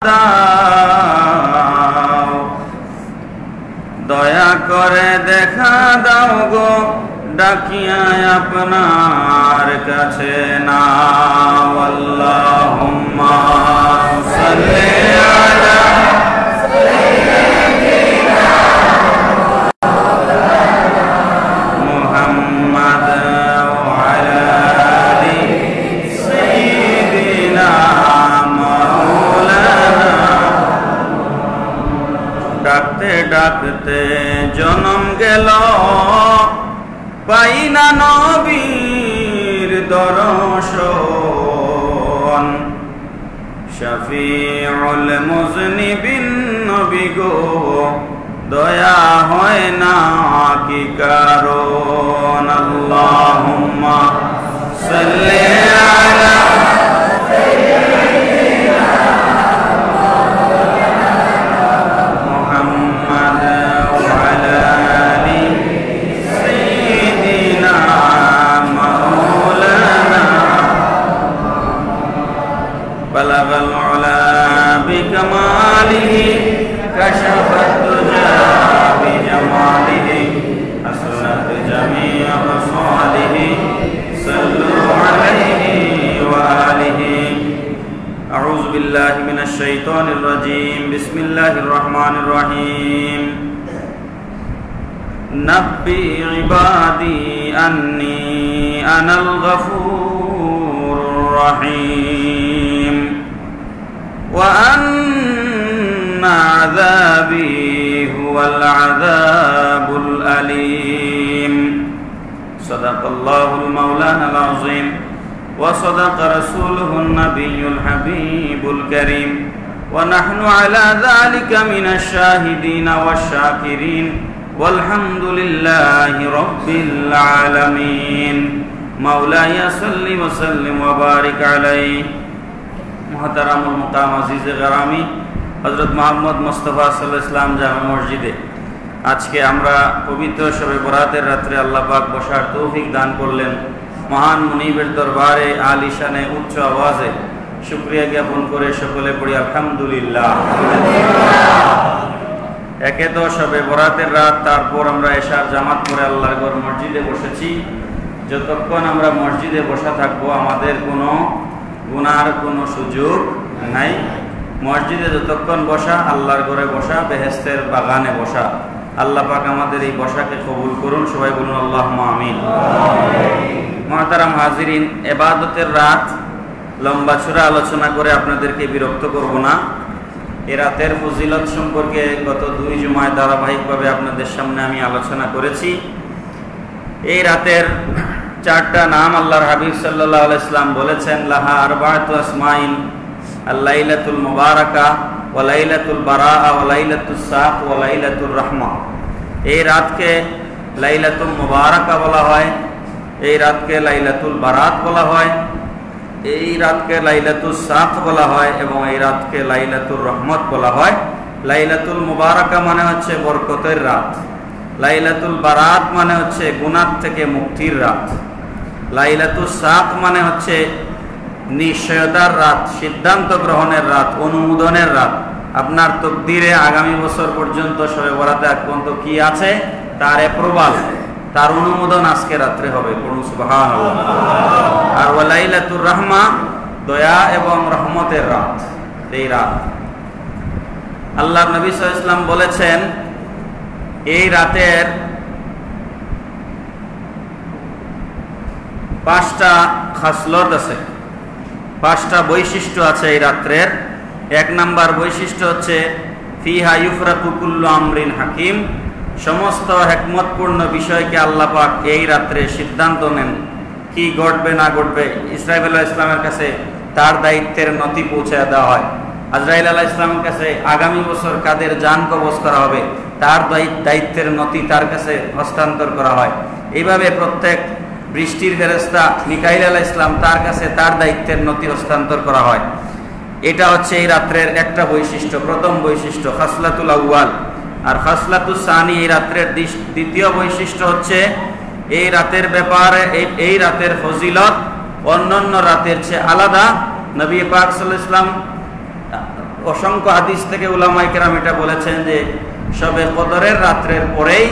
দাও, দয়া করে দেখা দাও গো, ডাকিয়া আপনার কাছে নাও। আল্লাহুম্মা সাল্লি আলা মুহাম্মাদ ওয়া আলা আলি সাইয়্যিদিনা মাওলানা। ডাকতে ডাকতে জনম গেল, পাই না নবীর দর্শন। শফিউল মুজনিবিন নবী গো, দয়া হয় না কি কারণ। আল্লাহুম্মা সাল্লি আলা মুহাম্মাদ ওয়া আলা আলি সাইয়্যিদিনা মাওলানা। বালাগাল উলা বিকামালিহি, কাশাফাত দুজা বিজামালিহি, হাসানাত জামিআ মাসালিহি, সাল্লু আলাইহি ওয়া আলিহি। আউযু বিল্লাহি মিনাশ শাইতানির রাজীম। বিসমিল্লাহির রহমানির রহিম। নাব্বি ইবাদি আন্নী আনাল গফুরুর রহিম ওয়া আন্না আযাবি হুয়াল আযাবুল আলীম। সাদাকাল্লাহুল মাওলানাল আযীম ওয়া সাদাকা রাসূলুহুন নাবিয়্যুল হাবিবুল কারীম ওয়া নাহনু আলা যালিকা মিনাশ শাহিদিন ওয়াশ শাকিরিন ওয়ালহামদুলিল্লাহি রাব্বিল আলামিন। মাওলায়া সাল্লি ওয়া সাল্লিম ওয়া বারিক আলাইহি। মুহতারামুল মুকাম আজিজে গরামি হযরত মুহাম্মদ মুস্তাফা সাল্লাল্লাহু আলাইহি ওয়াসাল্লাম জামে মসজিদে আজকে আমরা পবিত্র শবে বরাতের রাত্রে আল্লাহ পাক বসার তৌফিক দান করলেন। মহান মুনিবের দরবারে আলিশানে উচ্চ আওয়াজে শুকরিয়া জ্ঞাপন করে সকলে পড়ি আলহামদুলিল্লাহ। একে তো শবে বরাতের রাত, তারপর আমরা এশার জামাত করে আল্লাহর ঘর মসজিদে বসেছি। যতক্ষণ আমরা মসজিদে বসা থাকবো আমাদের কোনো গুনার কোনো সুযোগ নাই। মসজিদে যতক্ষণ বসা, আল্লাহর ঘরে বসা, বেহেশতের বাগানে বসা। আল্লাহ পাক আমাদের এই বসাকে কবুল করুন। সবাই বলুন আল্লাহুম্মা আমিন। মুহতারাম হাজিরিন, ইবাদতের রাত লম্বা চূড়া আলোচনা করে আপনাদেরকে বিরক্ত করব না। এই রাতের ফজিলত সম্পর্কে গত 2 জুমায় ধারাবাহিকভাবে আপনাদের সামনে আমি আলোচনা করেছি। এই রাতের 4টা নাম আল্লাহর হাবিব সাল্লাল্লাহু আলাইহি ওয়াসাল্লাম বলেছেন। লাহা আরবাআতু আসমাইন, আল-লাইলাতুল মুবারাকা ওয়া লাইলাতুল বারাআ ওয়া লাইলাতুস সাক ওয়া লাইলাতুর রাহমা। এই রাতকে লাইলাতুল মুবারাকা বলা হয়, এই রাতকে লাইলাতুল বারাত বলা হয়, এই রাতকে লাইলাতুস সাক বলা হয় এবং এই রাতকে লাইলাতুর রহমত বলা হয়। লাইলাতুল মুবারাকা মানে হচ্ছে বরকতের রাত, লাইলাতুল বারাত মানে হচ্ছে গুনাহ থেকে মুক্তির রাত, লাইলাতুস সাক মানে হচ্ছে নিশ্চয়তার রাত, সিদ্ধান্ত গ্রহণের রাত, অনুমোদনের রাত। আপনার তকদিরে আগামী বছর পর্যন্ত শবে বরাতে আগ পর্যন্ত কি আছে তার অ্যাপ্রুভাল, তার অনুমোদন আজকে রাত্রে হবে। পড়ুন সুবহানাল্লাহ। আর ওয়ালাইলাতুর রাহমা, দয়া এবং রহমতের রাত। এই রাত আল্লাহর নবী সাল্লাল্লাহু আলাইহি ওয়াসাল্লাম বলেছেন, এই রাতের 5টা খাসলত আছে, 5টা বৈশিষ্ট্য আছে এই রাত্রের। 1 নাম্বার বৈশিষ্ট্য হচ্ছে ফিহা ইউফরাকু কুল্লু আমরিন হাকিম। সমস্ত হিকমতপূর্ণ বিষয়কে আল্লাহ পাক এই রাত্রে সিদ্ধান্ত নেন, কি ঘটবে না ঘটবে। ইসরাঈল আলাইহিস সালামের কাছে তার দায়িত্বের নথি পৌঁছে দেওয়া হয়। আজরাইল আলাইহিস সালামের কাছে আগামী বছর কাদের জান কবজ করা হবে তার দায়িত্বের নথি তার কাছে হস্তান্তর করা হয়। এইভাবে প্রত্যেক বৃষ্টির ফেরেশতা মিকাইল আলাইহিস সালাম তার কাছে তার দায়িত্বের নথি হস্তান্তর করা হয়। এটা হচ্ছে এই রাত্রের একটা বৈশিষ্ট্য, প্রথম বৈশিষ্ট্য খাসলাতুল আউয়াল। আর খাসলাতুস সানি, এই রাত্রের দ্বিতীয় বৈশিষ্ট্য হচ্ছে এই রাতের ব্যাপারে এই রাতের ফজিলত অন্যান্য রাতের চেয়ে আলাদা। নবী পাক সাল্লাল্লাহু আলাইহি ওয়াসাল্লাম অসংখ্য হাদিস থেকে উলামায়ে কেরাম এটা বলেছেন যে শবে কদরের রাত্রের পরেই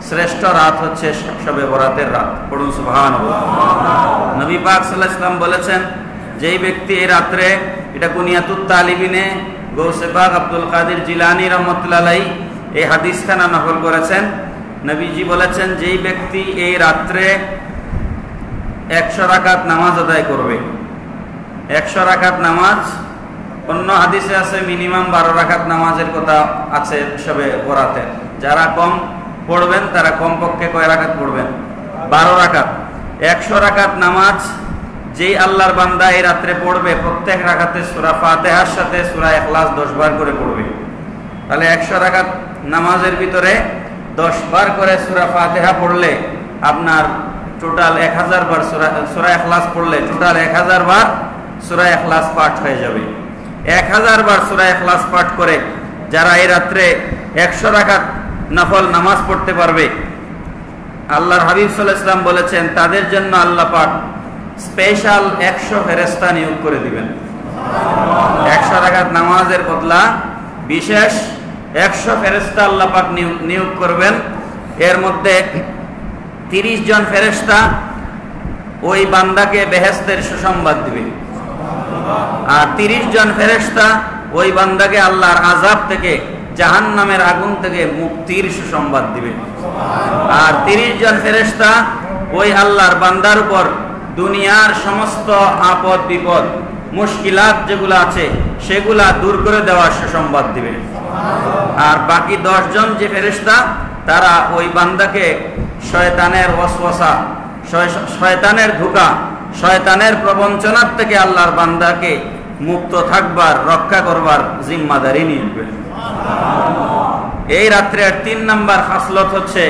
শ্রেষ্ঠ রাত হচ্ছে শবে বরাতের রাত। পড়ুন সুবহানাল্লাহ। নবী পাক সাল্লাল্লাহু আলাইহি ওয়াসাল্লাম বলেছেন যেই ব্যক্তি এই রাত্রে, এটা কুনিয়াতুত তালিবিনে গৌসে পাক আব্দুল কাদের জিলানী রাহমাতুল্লাহ আলাইহি এই হাদিসখানা নকল করেছেন। নবীজি বলেছেন যেই ব্যক্তি এই রাত্রে 100 রাকাত নামাজ আদায় করবে, 100 রাকাত নামাজ, অন্য হাদিসে আছে মিনিমাম 12 রাকাত নামাজের কথা আছে সবে বরাতে। যারা কম পড়বেন তারা কমপক্ষে কয় রাকাত পড়বেন? 12 রাকাত। 100 রাকাত নামাজ যেই আল্লাহর বান্দা এই রাত্রে পড়বে, প্রত্যেক রাকাতে সূরা ফাতিহার সাথে সূরা ইখলাস 10 বার করে পড়বে। তাহলে 100 রাকাত নামাজের ভিতরে 10 বার করে সূরা ফাতিহা পড়লে আপনার টোটাল 1000 বার সূরা ইখলাস পড়লে টোটাল 1000 বার সূরা ইখলাস পাঠ হয়ে যাবে। 1000 বার সূরা ইখলাস পাঠ করে যারা এই রাত্রে 100 রাকাত নফল নামাজ পড়তে পারবে, আল্লাহর হাবিব সাল্লাল্লাহু আলাইহি ওয়াসাল্লাম বলেছেন তাদের জন্য আল্লাহ পাক স্পেশাল 100 ফেরেশতা নিয়োগ করে দিবেন। 100 রাকাত নামাজের বদলা বিশেষ 100 ফেরেশতা আল্লাহ পাক নিয়োগ করবেন। এর মধ্যে 30 জন ফেরেশতা ওই বান্দাকে বেহেশতের সুসংবাদ দিবে, আর 30 জন ফেরেশতা ওই বান্দাকে আল্লাহর আযাব থেকে, জাহান্নামের আগুন থেকে মুক্তির সুসংবাদ দিবে। আর 30 জন ফেরেশতা ওই আল্লাহর বান্দার উপর দুনিয়ার সমস্ত আপদ বিপদ মুশকিলাত যেগুলো আছে সেগুলা দূর করে দেওয়ার সুসংবাদ দিবে। আর বাকি 10 জন যে ফেরেশতা তারা ওই বান্দাকে শয়তানের ওয়াসওয়াসা, শয়তানের ধোঁকা, শয়তানের প্রবঞ্চনার থেকে আল্লাহর বান্দাকে মুক্ত থাকবার, রক্ষা করবার জিম্মাদারি নিবে। এই রাত্রের 3 নম্বর খাসলত হচ্ছে,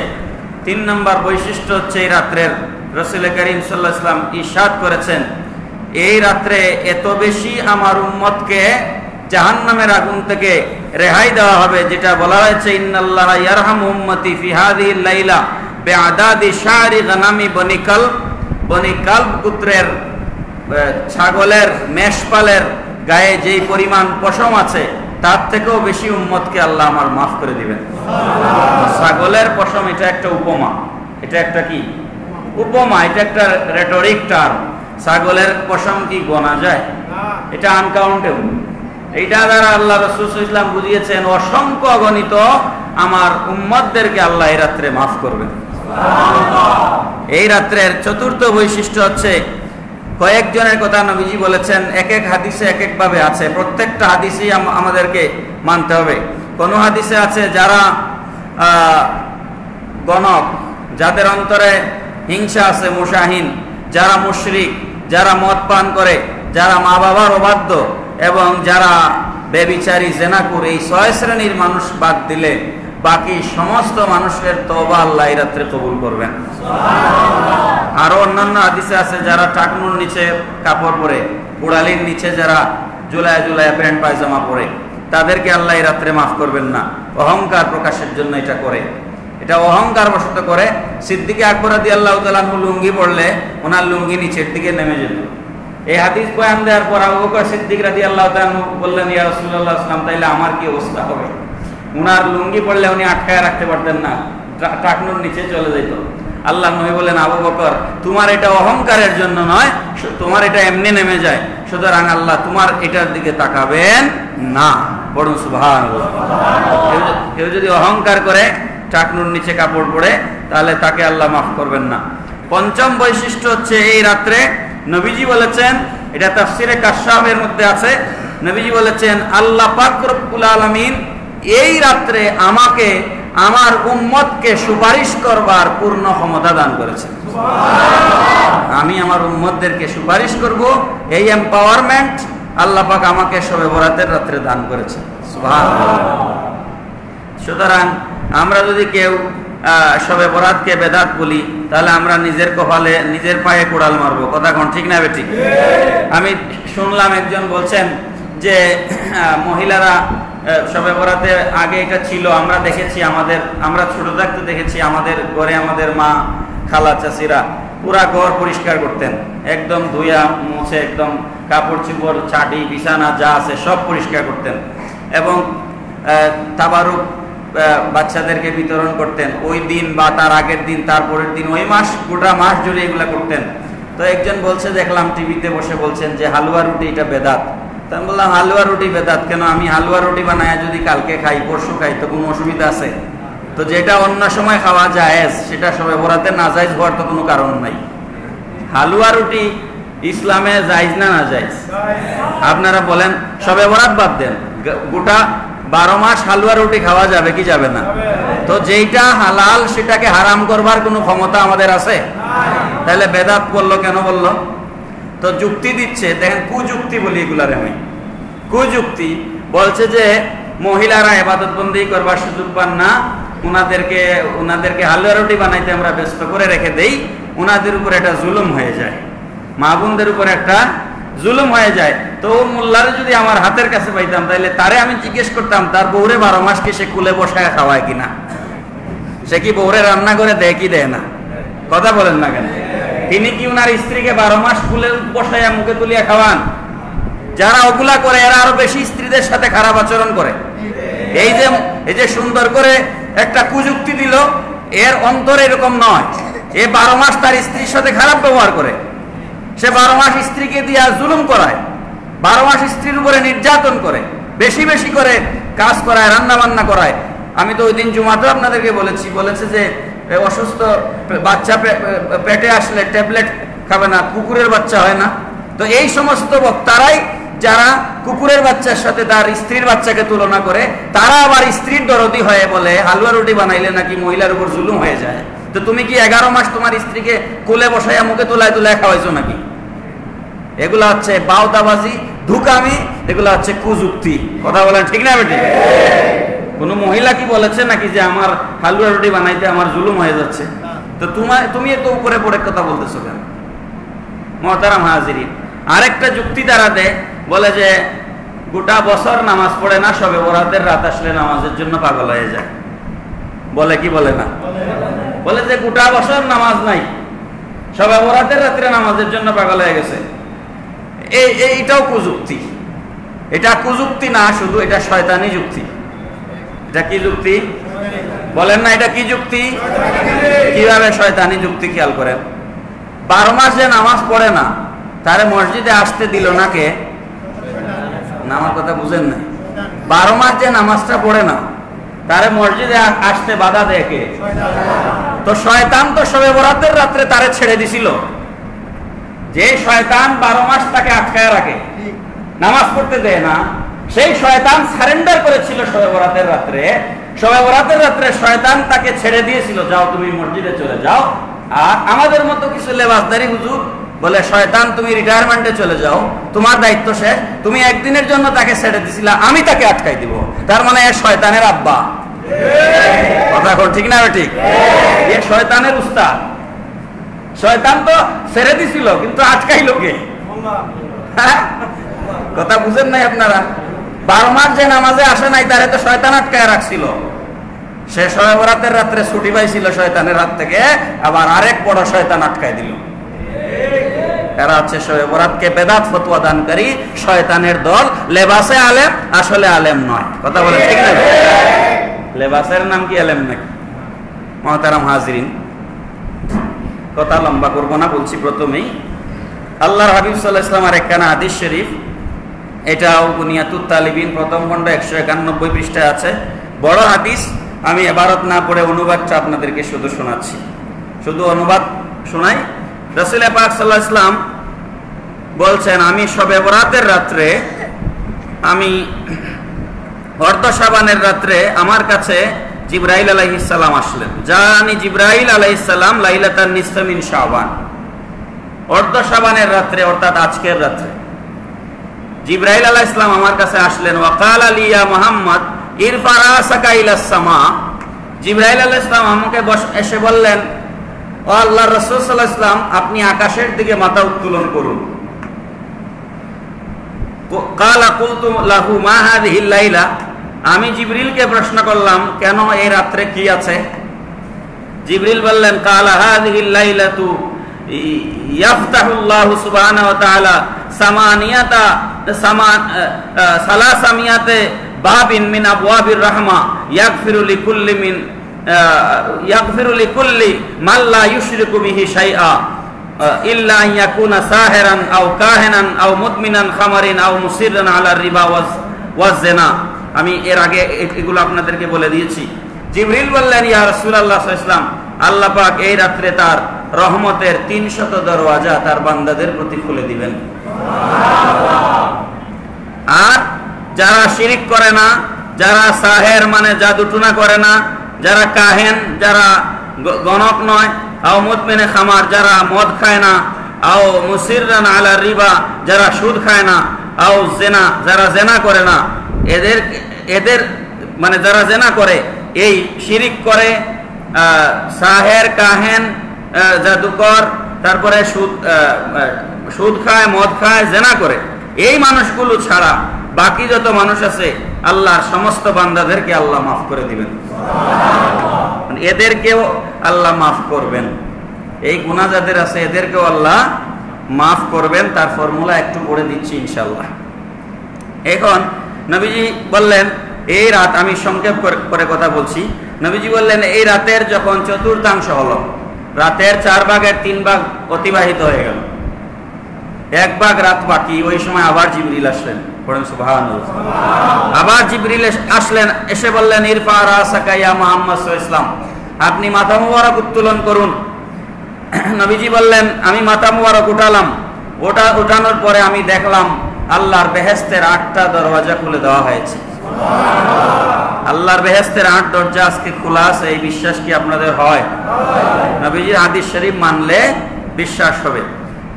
3 নম্বর বৈশিষ্ট্য হচ্ছে এই রাত্রের, রাসূল করিম সাল্লাল্লাহু আলাইহি ওয়াসাল্লাম ইরশাদ করেছেন এই রাত্রে এত বেশি আমার উম্মতকে জাহান্নামের আগুন থেকে রেহাই দেওয়া হবে, যেটা বলা হয়েছে ইন্নাল্লাহা ইয়ারহামু উম্মতি ফি হাযিহিল লাইলা বিআদাদি শারি গানামি বনি কালব গোত্রের ছাগলের মেষপালের গায়ে যেই পরিমাণ পশম আছে তার থেকেও বেশি উম্মতকে আল্লাহ আমার মাফ করে দিবেন। ছাগলের পশম এটা একটা উপমা, এটা একটা কি উপমা, এটা একটা রেটরিক টার্ম। ছাগলের পশম কি গোনা যায়? এটা আনকাউন্টেবল। এইটা দ্বারা আল্লাহ রাসূল সাল্লাল্লাহু আলাইহি ওয়াসাল্লাম বুঝিয়েছেন অসংখ্য অগণিত আমার উম্মতদেরকে আল্লাহ এই রাত্রে মাফ করবেন। এই রাত্রের 4র্থ বৈশিষ্ট্য হচ্ছে, কয়েকজনের কথা নবীজি বলেছেন, এক এক হাদিসে এক এক ভাবে আছে, প্রত্যেকটা হাদিসই আমাদেরকে মানতে হবে। কোন হাদিসে আছে যারা গণক, যাদের অন্তরে হিংসা আছে, মুশাহিন, যারা মুশরিক, যারা মদ পান করে, যারা মা বাবার অবাধ্য এবং যারা বেবিচারী জেনাকুর, এই 6 শ্রেণীর মানুষ বাদ দিলে বাকি সমস্ত মানুষের তওবা আল্লাহ এই রাত্রে কবুল করবেন। আরো অন্যান্য হাদিসে আছে যারা টাকনুর নিচে কাপড় পরে, উড়ালির নিচে যারা জুলায় জুলায় প্যান্ট পায়জামা পরে, তাদেরকে আল্লাহ এই রাত্রে মাফ করবেন না। অহংকার প্রকাশের জন্য এটা করে, এটা অহংকার বশত করে। সিদ্দিক আকবর রাদিয়াল্লাহু তাআলা আনহু লুঙ্গি পরলে ওনার লুঙ্গি নিচের দিকে নেমে যেত। এই হাদিস বয়ান দেওয়ার পর আবু বকর সিদ্দিক রাদিয়াল্লাহু তাআলা আনহু বললেন, ইয়া রাসূলুল্লাহ সাল্লাল্লাহু আলাইহি ওয়াসাল্লাম, তাইলে আমার কি অবস্থা হবে? উনার লুঙ্গি পড়লে উনি আটকায় রাখতে পারতেন না, টাকনুর নিচে চলে যেত। আল্লাহ নবী বলেন, আবু বকর, তোমার এটা অহংকারের জন্য নয়, তোমার এটা এমনি নেমে যায়, সুতরাং আল্লাহ তোমার এটার দিকে তাকাবেন না। বলুন সুবহানাল্লাহ। কেউ যদি অহংকার করে টাকনুর নিচে কাপড় পরে, তাহলে তাকে আল্লাহ মাফ করবেন না। 5ম বৈশিষ্ট্য হচ্ছে এই রাত্রে নবীজি বলেছেন, এটা তাফসিরে কাশফের মধ্যে আছে, নবীজি বলেছেন আল্লাহ পাক রব্বুল আলামিন এই রাত্রে আমাকে আমার উম্মতকে সুপারিশ করবার পূর্ণ ক্ষমতা দান করেছেন। আমি আমার উম্মতদেরকে সুপারিশ করব, এই এম্পাওয়ারমেন্ট আল্লাহ পাক আমাকে শবে বরাতের রাত্রে দান করেছেন। সুবহানাল্লাহ। সুতরাং আমরা যদি কেউ শবে বরাতকে বেদাত বলি, তাহলে আমরা নিজের কপালে নিজের পায়ে কোড়াল মারবো। কথা কোন ঠিক না বেঠিক? আমি শুনলাম একজন বলছেন যে মহিলারা শবে বরাতে আগে এটা ছিল, আমরা দেখেছি, আমরা ছোট থাকতে দেখেছি আমাদের ঘরে আমাদের মা, খালা, চাচিরা পুরা ঘর পরিষ্কার করতেন, একদম ধুইয়া মুছে একদম কাপড় চোপড়, চাটি, বিছানা যা আছে সব পরিষ্কার করতেন। এবং তাবারুক বাচ্চাদেরকে বিতরণ করতেন ওই দিন বা তার আগের দিন, তারপরের দিন, ওই মাস, গোটা মাস জুড়ে এগুলা করতেন। তো একজন বলছে, দেখলাম টিভিতে বসে বলছেন যে হালুয়া রুটি এটা বেদাত। তো আমি বললাম, হালুয়া রুটি বেদাত কেন? আমি হালুয়া রুটি বানায় যদি কালকে খাই, পরশু খাই, তো কোনো অসুবিধা আছে? তো যেটা অন্য সময় খাওয়া জায়েজ, সেটা সবে বরাতে নাজায়েজ হওয়ার তো কোনো কারণ নাই। হালুয়া রুটি ইসলামে জায়েজ না নাজায়েজ? আপনারা বলেন। সবে বরাত বাদ দেন, গোটা 12 মাস হালুয়া রুটি খাওয়া যাবে কি যাবে না? তো যেইটা হালাল সেটাকে হারাম করবার কোনো ক্ষমতা আমাদের আছে? তাহলে বেদাত বললো কেন বললো? তো যুক্তি দিচ্ছে, দেখেন কুযুক্তি বলি এগুলার। আমি কুযুক্তি বলছে যে মহিলারা ইবাদত বন্দেগী করবার সুযোগ পান না, উনাদেরকে হালুয়া রুটি বানাইতে আমরা ব্যস্ত করে রেখে দেই, উনাদের উপর একটা জুলুম হয়ে যায়, মা বোনদের উপর একটা জুলুম হয়ে যায়। তো মোল্লারে যদি আমার হাতের কাছে পাইতাম, তাহলে তারে আমি জিজ্ঞেস করতাম তার বউরে 12 মাস কি সে কুলে বসায় খাওয়ায় কিনা, সে কি বউরে রান্না করে দেয় কি দেয় না? কথা বলেন না কেন? তিনি কি উনার স্ত্রীকে 12 মাস কুলে বসায় মুখে তুলিয়া খাওয়ান? যারা ওগুলা করে এরা আরো বেশি স্ত্রীদের সাথে খারাপ আচরণ করে। এই যে সুন্দর করে একটা কুযুক্তি দিল, এর অন্তর এরকম নয়। এ 12 মাস তার স্ত্রীর সাথে খারাপ ব্যবহার করে, সে 12 মাস স্ত্রীকে দিয়ে জুলুম করায়, 12 মাস স্ত্রীর উপরে নির্যাতন করে, বেশি বেশি করে কাজ করায়, রান্না বান্না করায়। আমি তো ওই দিন জুমাতে আপনাদেরকে বলেছে যে অসুস্থ বাচ্চা পেটে আসলে ট্যাবলেট খাবে না, কুকুরের বাচ্চা হয় না। তো এই সমস্ত বক্তারাই যারা কুকুরের বাচ্চার সাথে তার স্ত্রীর বাচ্চাকে তুলনা করে, তারা আবার স্ত্রীর দরদি হয়ে বলে হালুয়া রুটি বানাইলে নাকি মহিলার উপর জুলুম হয়ে যায়। তো তুমি কি 11 মাস তোমার স্ত্রীকে কোলে বসাইয়া মুখে তুলায় খাওয়াইছো নাকি? এগুলা হচ্ছে বাউতাবাজি, ধুকামি, এগুলা হচ্ছে কুযুক্তি। কথা বলেন ঠিক না বেটি? কোন মহিলা কি বলেছে নাকি যে আমার হালুয়া রুটি বানাইতে আমার জুলুম হয়ে যাচ্ছে? তো তুমি এত উপরে পড়ে কথা বলতেছো কেন? মুহতারাম হাজিরিন, আরেকটা যুক্তি তারা দেয়, বলে যে গোটা বছর নামাজ পড়ে না, সবে বরাতের রাত আসলে নামাজের জন্য পাগল হয়ে যায়। বলে কি বলে না? বলে যে গোটা বছর নামাজ নাই, সবে বরাতের রাত্রে নামাজের জন্য পাগল হয়ে গেছে। এইটাও কুযুক্তি। এটা কুযুক্তি না শুধু, এটা শয়তানি যুক্তি। এটা কি যুক্তি বলেন না? এটা কি যুক্তি? কিভাবে শয়তানি যুক্তি? খেয়াল করেন, 12 মাস যে নামাজ পড়ে না, তারে মসজিদে আসতে দিল না কে? না, আমার কথা বুঝেন না। 12 মাস যে নামাজটা পড়ে না, তারে মসজিদে আসতে বাধা দেয় কে? তো শয়তান তো সবে বরাতের রাত্রে তারে ছেড়ে দিছিল। যে শয়তান 12 মাস তাকে আটকায় রাখে, নামাজ পড়তে দেয় না, সেই শয়তান সারেন্ডার করেছিল সবে বরাতের রাত্রে। সবে বরাতের রাত্রে শয়তান তাকে ছেড়ে দিয়েছিল, যাও তুমি মসজিদে চলে যাও। আর আমাদের মতো কিছু লেবাসদারি হুজুর বলে, শয়তান তুমি রিটায়ারমেন্টে চলে যাও, তোমার দায়িত্ব শেষ, তুমি একদিনের জন্য তাকে ছেড়ে দিছিলা, আমি তাকে আটকাই দিব। তার মানে শয়তানের আব্বা। কথা ঠিক না? ঠিক। এ শয়তানের উস্তাদ। শয়তান তো ছেড়ে দিছিল, কিন্তু আটকাইল কে? কথা বুঝেন নাই আপনারা? 12 মাস যে নামাজে আসে নাই, তারে তো শয়তান আটকায় রাখছিল। সে সবে বরাতের রাত্রে ছুটি পাইছিল শয়তানের হাত থেকে, আবার আরেক বড় শয়তান আটকায় দিল। এরা হচ্ছে সবে বরাতকে বেদাত ফতোয়া দানকারী শয়তানের দল। লেবাসে আলেম, আসলে আলেম নয়। কথা বলে ঠিক না? লেবাসের নাম কি আলেম নাকি? মুহতারাম হাজিরিন, কথা লম্বা করবো না, বলছি প্রথমেই আল্লাহর হাবিব সাল্লাল্লাহু আলাইহি ওয়াসাল্লামের একখানা হাদিস শরীফ, এটাও বুনিয়াতুত তালিবিন প্রথম খণ্ড 191 পৃষ্ঠায় আছে। বড় হাদিস, আমি ইবারত না পড়ে অনুবাদটা আপনাদেরকে শুধু শোনাচ্ছি, শুধু অনুবাদ শোনাই। রাসূল পাক সাল্লাল্লাহু আলাইহি ওয়াসাল্লাম বলছেন, আমি শবে বরাতের রাত্রে, আমি অর্ধ শাবানের রাত্রে আমার কাছে জিবরাইল আলাইহিস সালাম আসলেন। জানি জিবরাইল আলাইহিস সালাম লাইলাতান নিসফা মিন শাবান, অর্ধ শাবানের রাত্রে, অর্থাৎ আজকের রাত্রে জিবরাইল আলাইহিস সালাম আমার কাছে আসলেন। ওয়া ক্বালা লি ইয়া মুহাম্মদ ইরফা রাসাকা ইলাস সামা। জিবরাইল আলাইহিস সালাম আমাকে এসে বললেন, ও আল্লাহর রাসূল সাল্লাল্লাহু আলাইহি ওয়াসাল্লাম, আপনি আকাশের দিকে মাথা উত্তোলন করুন। ক্বালা কুলতু লাহু মা হাযিহিল লাইলা। আমি জিবরিলকে প্রশ্ন করলাম, কেন এই রাত্রে কি আছে? জিবরিল বললেন, ক্বালা হাযিহিল লাইলাতু ইয়াফতাহুল্লাহু সুবহানাহু ওয়া তাআলা সালাসামিয়াতে বাবিন মিন আবওয়াবির রাহমা ইয়াগফিরু লিকুল্লি মান লা ইউশরিকু বিহি শাইআ ইল্লা আন ইয়াকুনা সাহিরান আও কাহিনান আও মুদমিনান খামারিন আও মুসিররান আলা রিবা ওয়াজ জিনা। আমি এর আগে এগুলো আপনাদেরকে বলে দিয়েছি। জিবরিল বললেন, ইয়া রাসূলুল্লাহ সাল্লাল্লাহু আলাইহি ওয়াসাল্লাম, আল্লাহ পাক এই রাত্রে তার রহমতের 300 দরওয়াজা তার বান্দাদের প্রতি খুলে দিবেন। আর যারা শিরিক করে না, যারা সাহের মানে জাদুটুনা করে না, যারা কাহেন, যারা গণক নয়, আও মুদমিনে খামার, যারা মদ খায় না, আও মুসিররান আলা রিবা, যারা সুদ খায় না, আও জেনা, যারা জেনা করে না, এদের মানে যারা জেনা করে, এই শিরিক করে, সাহের, কাহেন, জাদুকর, তারপরে সুদ খায়, মদ খায়, জেনা করে, এই মানুষগুলো ছাড়া বাকি যত মানুষ আছে আল্লাহর সমস্ত বান্দাদেরকে আল্লাহ মাফ করে দিবেন, এদেরকেও আল্লাহ মাফ করবেন। এই গুনাহ যাদের আছে এদেরকেও আল্লাহ মাফ করবেন। তার ফর্মুলা একটু পড়ে দিচ্ছি ইনশাআল্লাহ। এখন নবীজি বললেন, এই রাত, আমি সংক্ষেপ করে কথা বলছি, নবীজি বললেন এই রাতের যখন চতুর্থাংশ হলো, রাতের 4 ভাগের 3 ভাগ অতিবাহিত হয়ে গেল, 1 ভাগ রাত বাকি, ওই সময় আবার জিবরিল আসলেন। পড়েন সুবহানাল্লাহ। আবার জিবরিল আসলেন, এসে বললেন, ইরফা রাসাকা ইয়া মুহাম্মদ সাল্লাল্লাহু আলাইহি ওয়াসাল্লাম, আপনি মাথা মুবারক উত্তোলন করুন। নবীজি বললেন, আমি মাথা মুবারক উঠালাম। উঠানোর পরে আমি দেখলাম আল্লাহর বেহেশতের 8টা দরওয়াজা খুলে দেওয়া হয়েছে। আল্লাহর বেহেশতের 8 দরজা আজকে খোলা আছে, এই বিশ্বাস কি আপনাদের হয়? নবীজির হাদিস শরীফ মানলে বিশ্বাস হবে।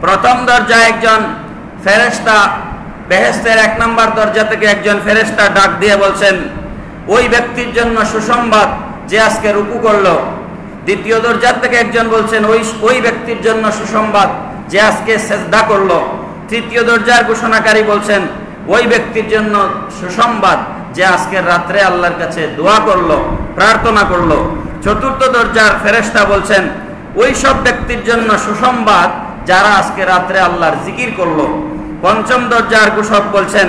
প্রথম দরজা একজন ফেরেশতা, বেহেশতের 1 নম্বর দরজা থেকে একজন ফেরেশতা ডাক দিয়ে বলছেন, ওই ব্যক্তির জন্য সুসংবাদ যে আজকে রুকু করলো। দ্বিতীয় দরজা থেকে একজন বলছেন, ওই ব্যক্তির জন্য সুসংবাদ যে আজকে সিজদা করলো। তৃতীয় দরজার ঘোষণাকারী বলছেন, ওই ব্যক্তির জন্য সুসংবাদ যে আজকের রাত্রে আল্লাহর কাছে দোয়া করলো, প্রার্থনা করলো। চতুর্থ দরজার ফেরেশতা বলছেন, ওই সব ব্যক্তির জন্য সুসংবাদ যারা আজকে রাত্রে আল্লাহর জিকির করলো। পঞ্চম দরজার ঘোষক বলছেন,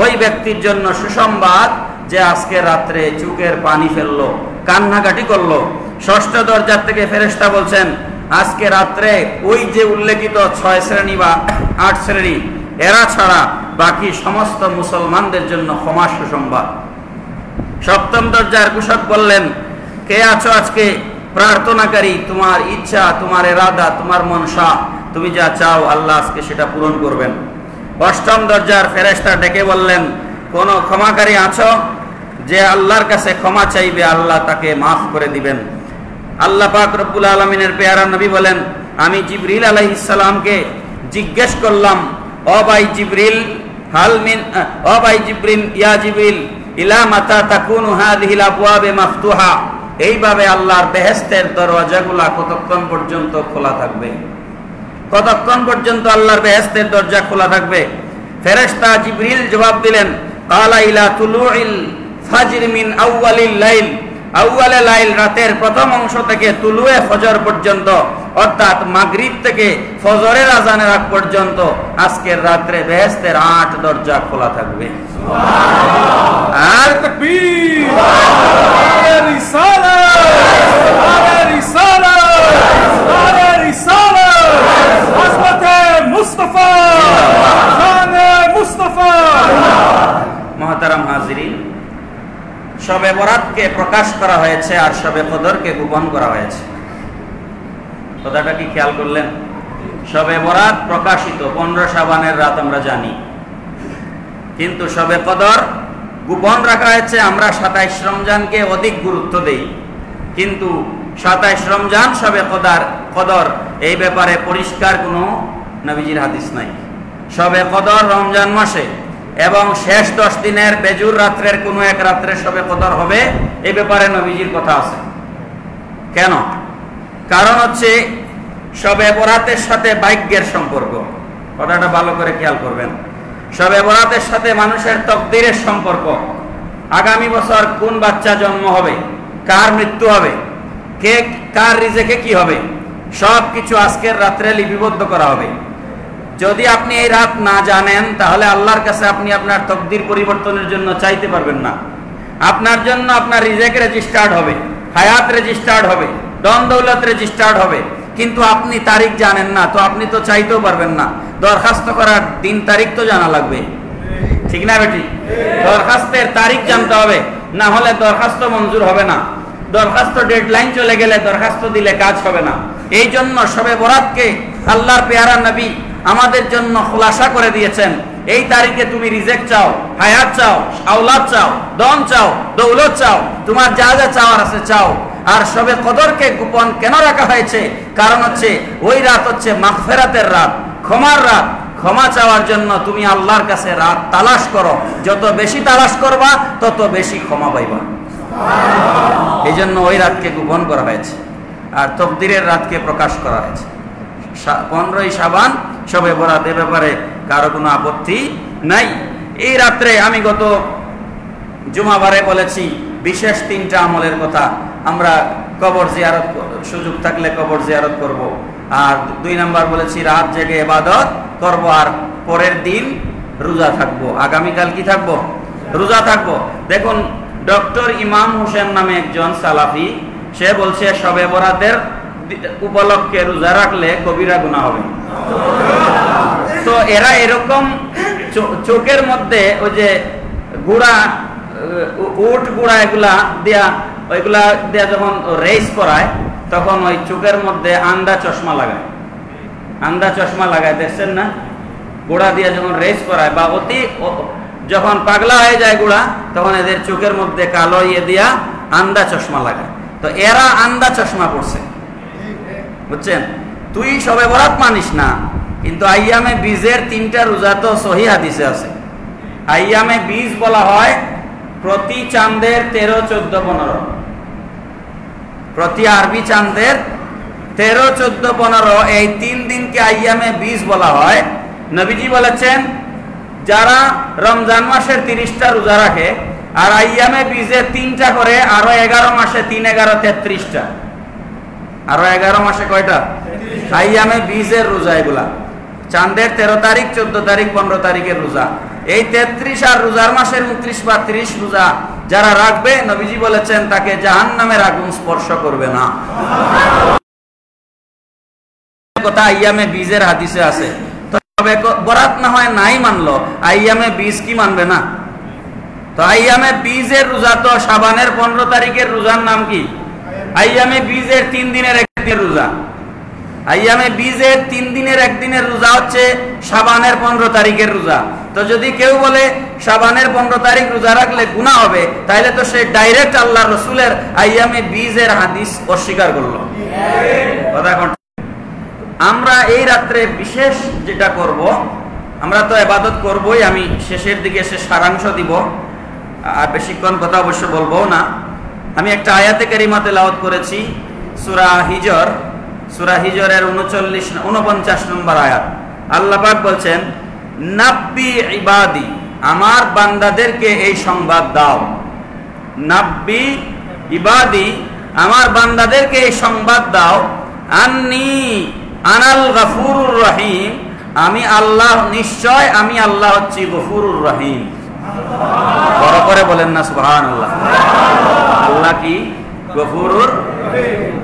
ওই ব্যক্তির জন্য সুসংবাদ যে আজকে রাত্রে চোখের পানি ফেললো, কান্নাকাটি করলো। ষষ্ঠ দরজার থেকে ফেরেশতা বলছেন, আজকে রাত্রে ওই যে উল্লেখিত 6 শ্রেণী বা 8 শ্রেণী, এরা ছাড়া বাকি সমস্ত মুসলমানদের জন্য ক্ষমা সুসংবাদ। সপ্তম দরজার ঘোষক বললেন, কে আছো আজকে প্রার্থনাকারী, তোমার ইচ্ছা, তোমার ইরাদা, তোমার মনসা, তুমি যা চাও আল্লাহ আজকে সেটা পূরণ করবেন। অষ্টম দরজার ফেরেশতা ডেকে বললেন, কোন ক্ষমাকারী আছো যে আল্লাহর কাছে ক্ষমা চাইবে, আল্লাহ তাকে মাফ করে দিবেন। আল্লাহ পাক রব্বুল আলামিনের পেয়ারা নবী বলেন, আমি জিবরিল আলাইহিস সালামকে জিজ্ঞেস করলাম, ও ভাই জিবরিল, ইয়া জিবরিল, ইলা মাতা তাকুনু হাযিহিল আবওয়াবে মাফতুহা, এইভাবে আল্লাহর বেহেশতের দরওয়াজাগুলো কতক্ষণ পর্যন্ত খোলা থাকবে? কতক্ষণ পর্যন্ত আল্লাহর বেহেশতের দরজা খোলা থাকবে? ফেরেশতা জিবরিল জবাব দিলেন, কালা ইলা তুলুইল ফাজর মিন আউয়ালিল লাইল, আউয়ালে লাইল, রাতের প্রথম অংশ থেকে তুলুয়ে ফজর পর্যন্ত, অর্থাৎ মাগরিব থেকে ফজরের আজানের আগ পর্যন্ত আজকের রাত্রে বেহেশতের 8 দরজা খোলা থাকবে। সুবহানাল্লাহ। আর তাকবীর, আরে রিসালাত, আরে রিসালাত, আরে রিসালাত, হযরতে মুস্তাফা, শানে মুস্তাফা। মুহতারাম হাজিরিন, শবে বরাতকে প্রকাশ করা হয়েছে আর শবে কদরকে গোপন করা হয়েছে। কথাটা কি খেয়াল করলেন? শবে বরাত প্রকাশিত 15 শাবানের রাত আমরা জানি, কিন্তু শবে কদর গোপন রাখা হয়েছে। আমরা 27 রমজানকে অধিক গুরুত্ব দেই, কিন্তু 27 রমজান শবে কদর এই ব্যাপারে পরিষ্কার কোনো নবীজির হাদিস নাই। শবে কদর রমজান মাসে এবং শেষ 10 দিনের বেজুর রাত্রের কোনো এক রাত্রে শবে কদর হবে, এই ব্যাপারে নবীজির কথা আছে। কেন? কারণ হচ্ছে শবে বরাতের সাথে ভাগ্যের সম্পর্ক। কথাটা ভালো করে খেয়াল করবেন। শবে বরাতের সাথে মানুষের তকদিরের সম্পর্ক। আগামী বছর কোন বাচ্চা জন্ম হবে, কার মৃত্যু হবে, কার রিজেকে কি হবে, সব কিছু আজকের রাত্রে লিপিবদ্ধ করা হবে। যদি আপনি এই রাত না জানেন তাহলে আল্লাহর কাছে আপনি আপনার তকদির পরিবর্তনের জন্য চাইতে পারবেন না। আপনার জন্য আপনার রিজেক রেজিস্টার্ড হবে, হায়াত রেজিস্টার্ড হবে, ধন দৌলত রেজিস্টার্ড হবে, কিন্তু আপনি তারিখ জানেন না, তো আপনি তো চাইতেও পারবেন না। দরখাস্ত করার দিন তারিখ তো জানা লাগবে, ঠিক না বেটি? দরখাস্তের তারিখ জানতে হবে, না হলে দরখাস্ত মঞ্জুর হবে না। দরখাস্ত ডেডলাইন চলে গেলে দরখাস্ত দিলে কাজ হবে না। এই জন্য শবে বরাতকে আল্লাহর পেয়ারা নবী আমাদের জন্য খুলাসা করে দিয়েছেন। এই তারিখে তুমি রিজেক চাও, হায়াত চাও, আওলাদ চাও, ধন চাও, দৌলত চাও, তোমার যা যা চাওয়ার আছে চাও। আর শবে কদরকে গোপন কেন রাখা হয়েছে? কারণ হচ্ছে ওই রাত হচ্ছে মাগফিরাতের রাত, ক্ষমার রাত। ক্ষমা চাওয়ার জন্য তুমি আল্লাহর কাছে রাত তালাশ করো, যত বেশি তালাশ করবা তত বেশি ক্ষমা পাইবা। এই জন্য ওই রাতকে গোপন করা হয়েছে, আর তকদিরের রাতকে প্রকাশ করা হয়েছে। 15ই শাবান শবে বরাত, এ ব্যাপারে কারো কোনো আপত্তি নাই। এই রাত্রে আমি গত জুমাবারে বলেছি বিশেষ 3টা আমলের কথা। আমরা কবর জিয়ারত, সুযোগ থাকলে কবর জিয়ারত করব। আর 2 নাম্বার বলেছি রাত জেগে ইবাদত করব, আর পরের দিন রোজা থাকবো। আগামীকাল কি থাকবো? রোজা থাকবো। দেখুন, ডক্টর ইমাম হোসেন নামে একজন সালাফি, সে বলছে শবে বরাতের উপলক্ষে রোজা রাখলে কবিরা গুনাহ হবে। তো এরা এরকম চোখের মধ্যে ওই যে গুড়া, উট গুড়া এগুলা দিয়া যখন রেস করায় তখন ওই চোখের মধ্যে আন্দা চশমা লাগায়। আন্দা চশমা লাগায়, দেখছেন না? গুড়া দিয়া যখন রেস করায় বা অতি যখন পাগলা হয়ে যায় গুড়া, তখন এদের চোখের মধ্যে কালো দিয়া আন্দা চশমা লাগায়। তো এরা আন্দা চশমা পড়ছে, বুঝছেন? তুই শবে বরাত মানিস না, কিন্তু আইয়ামে বীজের 3টা রোজা তো সহিহ হাদিসে আছে। আইয়ামে বীজ বলা হয় প্রতি চাঁদের 13, 14, 15, প্রতি আরবি চাঁদের 13, 14, 15 এই 3 দিনকে আইয়ামে বীজ বলা হয়। নবীজি বলেছেন যারা রমজান মাসের 30টা রোজা রাখে আর আইয়ামে বীজে 3টা করে, আরো 11 মাসে 3, 11, 33টা, আরো 11 মাসে কয়টা? আইয়ামে বীজের রোজা এগুলা। চাঁদের 13 তারিখ, 14 তারিখ, 15 তারিখের রোজা। এই 33 আর রোজার মাসের 29 বা 30 রোজা যারা রাখবে, নবীজি বলেছেন তাকে জাহান্নামের আগুন স্পর্শ করবে না। কথা আইয়ামে বীজের হাদিসে আছে। তবে বরাত না হয় নাই মানলো, আইয়ামে বীজ কি মানবে না? তো আইয়ামে বীজের রোজা তো শাবানের 15 তারিখের রোজার নাম কি? আইয়ামে বীজের 3 দিনের একদিনের রোজা। আইয়ামে বীজের 3 দিনের একদিনের রোজা হচ্ছে শাবানের 15 তারিখের রোজা। তো যদি কেউ বলে শাবানের 15 তারিখ রোজা রাখলে গুনাহ হবে, তাহলে তো সে ডাইরেক্ট আল্লাহ রসুলের আইয়ামে বীজের হাদিস অস্বীকার করলো। কথা কোন? আমরা এই রাত্রে বিশেষ যেটা করব, আমরা তো ইবাদত করবই, আমি শেষের দিকে সে সারাংশ দিব, আর বেশিক্ষণ কথা অবশ্য বলবো না। আমি একটা আয়াতে কারিমা তেলাওয়াত করেছি, সূরা হিজর, সূরা হিজরের 49 নম্বর আয়াত। আল্লাহ পাক বলছেন, নাব্বি ইবাদি, আমার বান্দাদেরকে এই সংবাদ দাও। নাব্বি ইবাদি, আমার বান্দাদেরকে এই সংবাদ দাও, আন্নী আনাল গফুরুর রহিম, আমি আল্লাহ, নিশ্চয় আমি আল্লাহ হচ্ছি গফুরুর রহিম। বড় করে বলেন না সুবহানাল্লাহ। আল্লাহ কি? গফুরুর।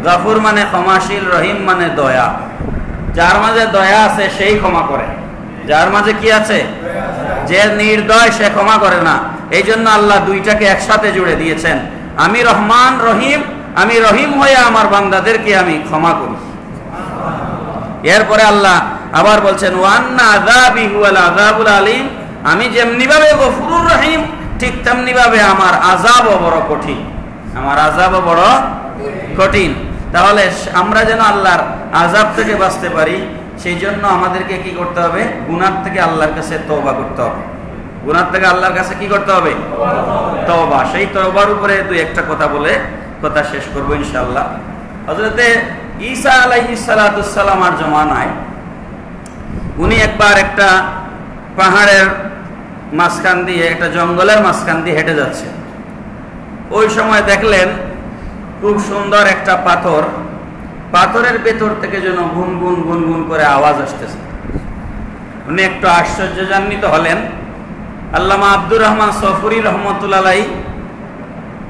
গফুর মানে ক্ষমাশীল, রহিম মানে দয়া। যার মাঝে দয়া আছে সেই ক্ষমা করে। যার মাঝে কি আছে? যে নির্দয় সে ক্ষমা করে না। এই জন্য আল্লাহ দুইটাকে একসাথে জুড়ে দিয়েছেন। আমি রহমান রহিম, আমি রহিম হয়ে আমার বান্দাদেরকে আমি ক্ষমা করি। এরপরে আল্লাহ আবার বলছেন, ওয়ান্না আযাবি হুয়াল আযাবুল আলীম, আমি যেমনি ভাবে গফুরুর রহিম ঠিক তেমনি ভাবে আমার আযাবও বড় কঠিন, আমার আযাবও বড় কঠিন। তাহলে আমরা যেন আল্লাহর আযাব থেকে বাঁচতে পারি, সেই জন্য আমাদেরকে কি করতে হবে? গুনাহ থেকে আল্লাহর কাছে তওবা করতে হবে। গুনাহ থেকে আল্লাহর কাছে কি করতে হবে? তওবা। সেই তওবার উপরে দুই একটা কথা বলে কথা শেষ করব ইনশাআল্লাহ। হযরতে ঈসা আলাইহিস সালাতু সালামের জমানায় উনি একবার একটা পাহাড়ের মাঝখান দিয়ে, একটা জঙ্গলের মাঝখান দিয়ে হেঁটে যাচ্ছে। ওই সময় দেখলেন খুব সুন্দর একটা পাথর, পাথরের ভেতর থেকে যেন গুনগুন গুনগুন করে আওয়াজ আসতেছে। উনি একটু আশ্চর্যজনিত হলেন। আল্লামা আব্দুর রহমান সফুরি রহমতুল্লাহ আলাইহি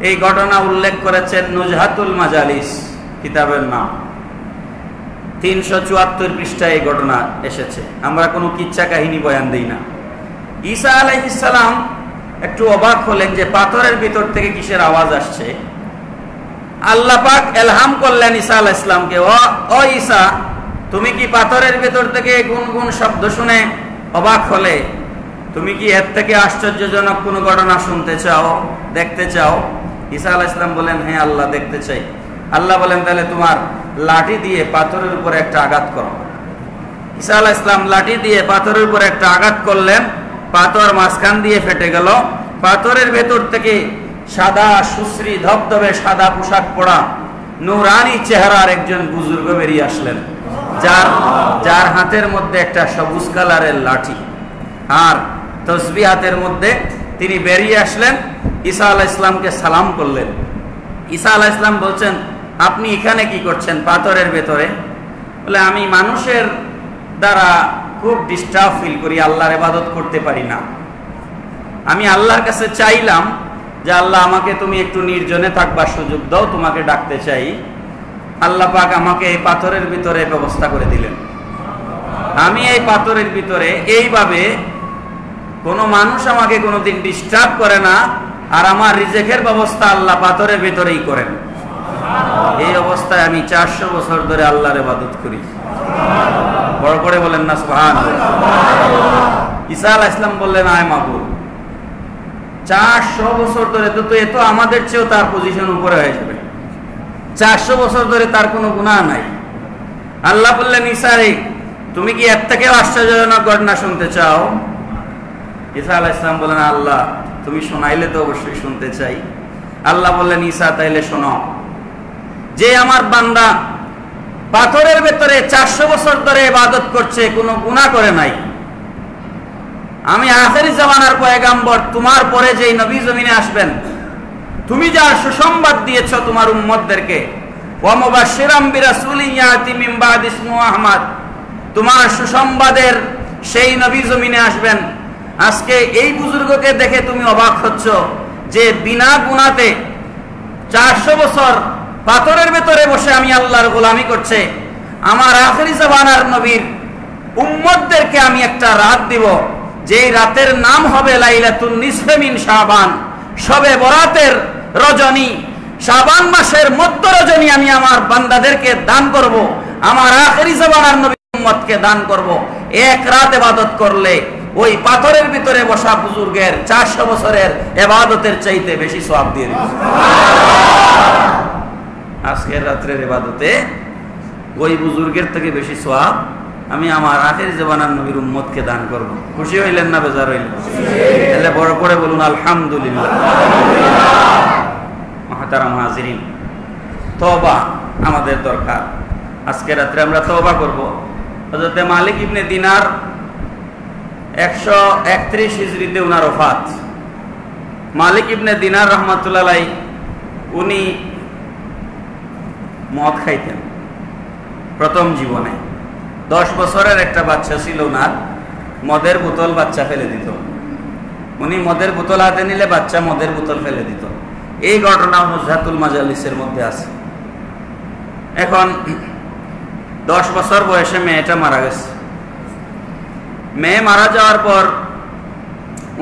এই ঘটনা উল্লেখ করেছেন নুজহাতুল মাজালিস কিতাবের নাম, 374 পৃষ্ঠায় এই ঘটনা এসেছে। আমরা কোনো কিচ্ছা কাহিনী বয়ান দিই না। ঈসা আলাইহিস সালাম একটু অবাক হলেন যে পাথরের ভিতর থেকে কিসের আওয়াজ আসছে। আল্লাহ পাক ইলহাম করলেন ঈসা আলাইহিস সালামকে, ও ঈসা, তুমি কি পাথরের ভিতর থেকে গুনগুন শব্দ শুনে অবাক হলে? তুমি কি এর থেকে আশ্চর্যজনক কোনো ঘটনা শুনতে চাও, দেখতে চাও? ঈসা আলাইহিস সালাম বলেন, হ্যাঁ আল্লাহ, দেখতে চাই। আল্লাহ বলেন, তাহলে তোমার লাঠি দিয়ে পাথরের উপরে একটা আঘাত করো। ঈসা আলাইহিস সালাম লাঠি দিয়ে পাথরের উপরে একটা আঘাত করলেন, পাথর মাঝখান দিয়ে ফেটে গেল। পাথরের ভেতর থেকে সাদা সুশ্রী ধবধবে সাদা পোশাক পরা নূরানি চেহারার একজন বুজুর্গ বেরিয়ে আসলেন, যার হাতের মধ্যে একটা সবুজ কালারের লাঠি আর তসবিহ হাতের মধ্যে। তিনি বেরিয়ে আসলেন, ঈসা আলাইহিস সালামকে সালাম করলেন। ঈসা আলাইহিস সালাম বলছেন, আপনি এখানে কি করছেন পাথরের ভেতরে? বলে, আমি মানুষের দ্বারা খুব ডিস্টার্ব ফিল করি, আল্লাহর ইবাদত করতে পারি না। আমি আল্লাহর কাছে চাইলাম যে আল্লাহ আমাকে তুমি একটু নির্জনে থাকবার সুযোগ দাও, তোমাকে ডাকতে চাই। আল্লাহ পাক আমাকে এই পাথরের ভিতরে ব্যবস্থা করে দিলেন। আমি এই পাথরের ভিতরে এইভাবে কোনো মানুষ আমাকে কোনোদিন ডিস্টার্ব করে না, আর আমার রিজেকের ব্যবস্থা আল্লাহ পাথরের ভিতরেই করেন। এই অবস্থায় আমি 400 বছর ধরে আল্লাহর ইবাদত করি। বড় করে বলেন না সুবহানাল্লাহ। ঈসা আলাইহিস সালাম বললেন, আয় মাবুদ, 400 বছর ধরে তো এত আমাদের চেয়েও তার পজিশন উপরে হয়ে যাবে। 400 বছর ধরে তার কোনো গুনাহ নাই। আল্লাহ বললেন, ঈসা রে, তুমি কি এর থেকেও আশ্চর্যজনক ঘটনা শুনতে চাও? ঈসা আলাইহিস সালাম বললেন, আল্লাহ তুমি শোনাইলে তো অবশ্যই শুনতে চাই। আল্লাহ বললেন, ঈসা তাইলে শোনো, যে আমার বান্দা পাথরের ভেতরে 400 বছর ধরে ইবাদত করছে, কোনো গুনাহ করে নাই, আমি আখেরি জামানার পয়গাম্বর, তোমার পরে যেই নবী জমিনে আসবেন, তুমি যার সুসংবাদ দিয়েছো তোমার উম্মতদেরকে, ওয়া মুবাশশিরাম বিরাসূলিন ইয়াতি মিন বাদি ইসমুহু আহমদ, তোমার সুসংবাদের সেই নবী জমিনে আসবেন। আজকে এই বুজুর্গকে দেখে তুমি অবাক হচ্ছ যে বিনা গুনাতে 400 বছর পাথরের ভেতরে বসে আমি আল্লাহর গোলামি করছে। আমার আখেরি জামানার নবীর উম্মতদেরকে আমি একটা রাত দিব, যেই রাতের নাম হবে লাইলাতুন নিসফে মিন শাবান, শবে বরাতের রজনী, শাবান মাসের মধ্য রজনী আমি আমার বান্দাদেরকে দান করব, আমার আখেরি জামানার নবীর উম্মতকে দান করব। এক রাত ইবাদত করলে ওই পাথরের ভিতরে বসা বুজুর্গের 400 বছরের ইবাদতের চাইতে বেশি সওয়াব দিয়ে দিবে। আজকের রাতের ইবাদতে ওই বুজুর্গের থেকে বেশি সওয়াব আমি আমার আখেরি জামানার নবীর উম্মতকে দান করব। খুশি হইলেন না বেজার হইলেন? তাহলে বড় করে বলুন আলহামদুলিল্লাহ। মুহতারাম হাজিরিন, তওবা আমাদের দরকার। আজকে রাতে আমরা তওবা করব। হযরত মালিক ইবনে দিনার 131 হিজরিতে উনার ওফাত। মালিক ইবনে দিনার রহমাতুল্লাহ আলাইহি উনি মদ খাইতেন প্রথম জীবনে। 10 বছরের একটা বাচ্চা ছিল উনার, মদের বোতল বাচ্চা ফেলে দিত। উনি মদের বোতল হাতে নিলে বাচ্চা মদের বোতল ফেলে দিত। এই ঘটনা নুজহাতুল মাজালিসের মধ্যে আছে। এখন 10 বছর বয়সে মেয়েটা মারা গেছে। মেয়ে মারা যাওয়ার পর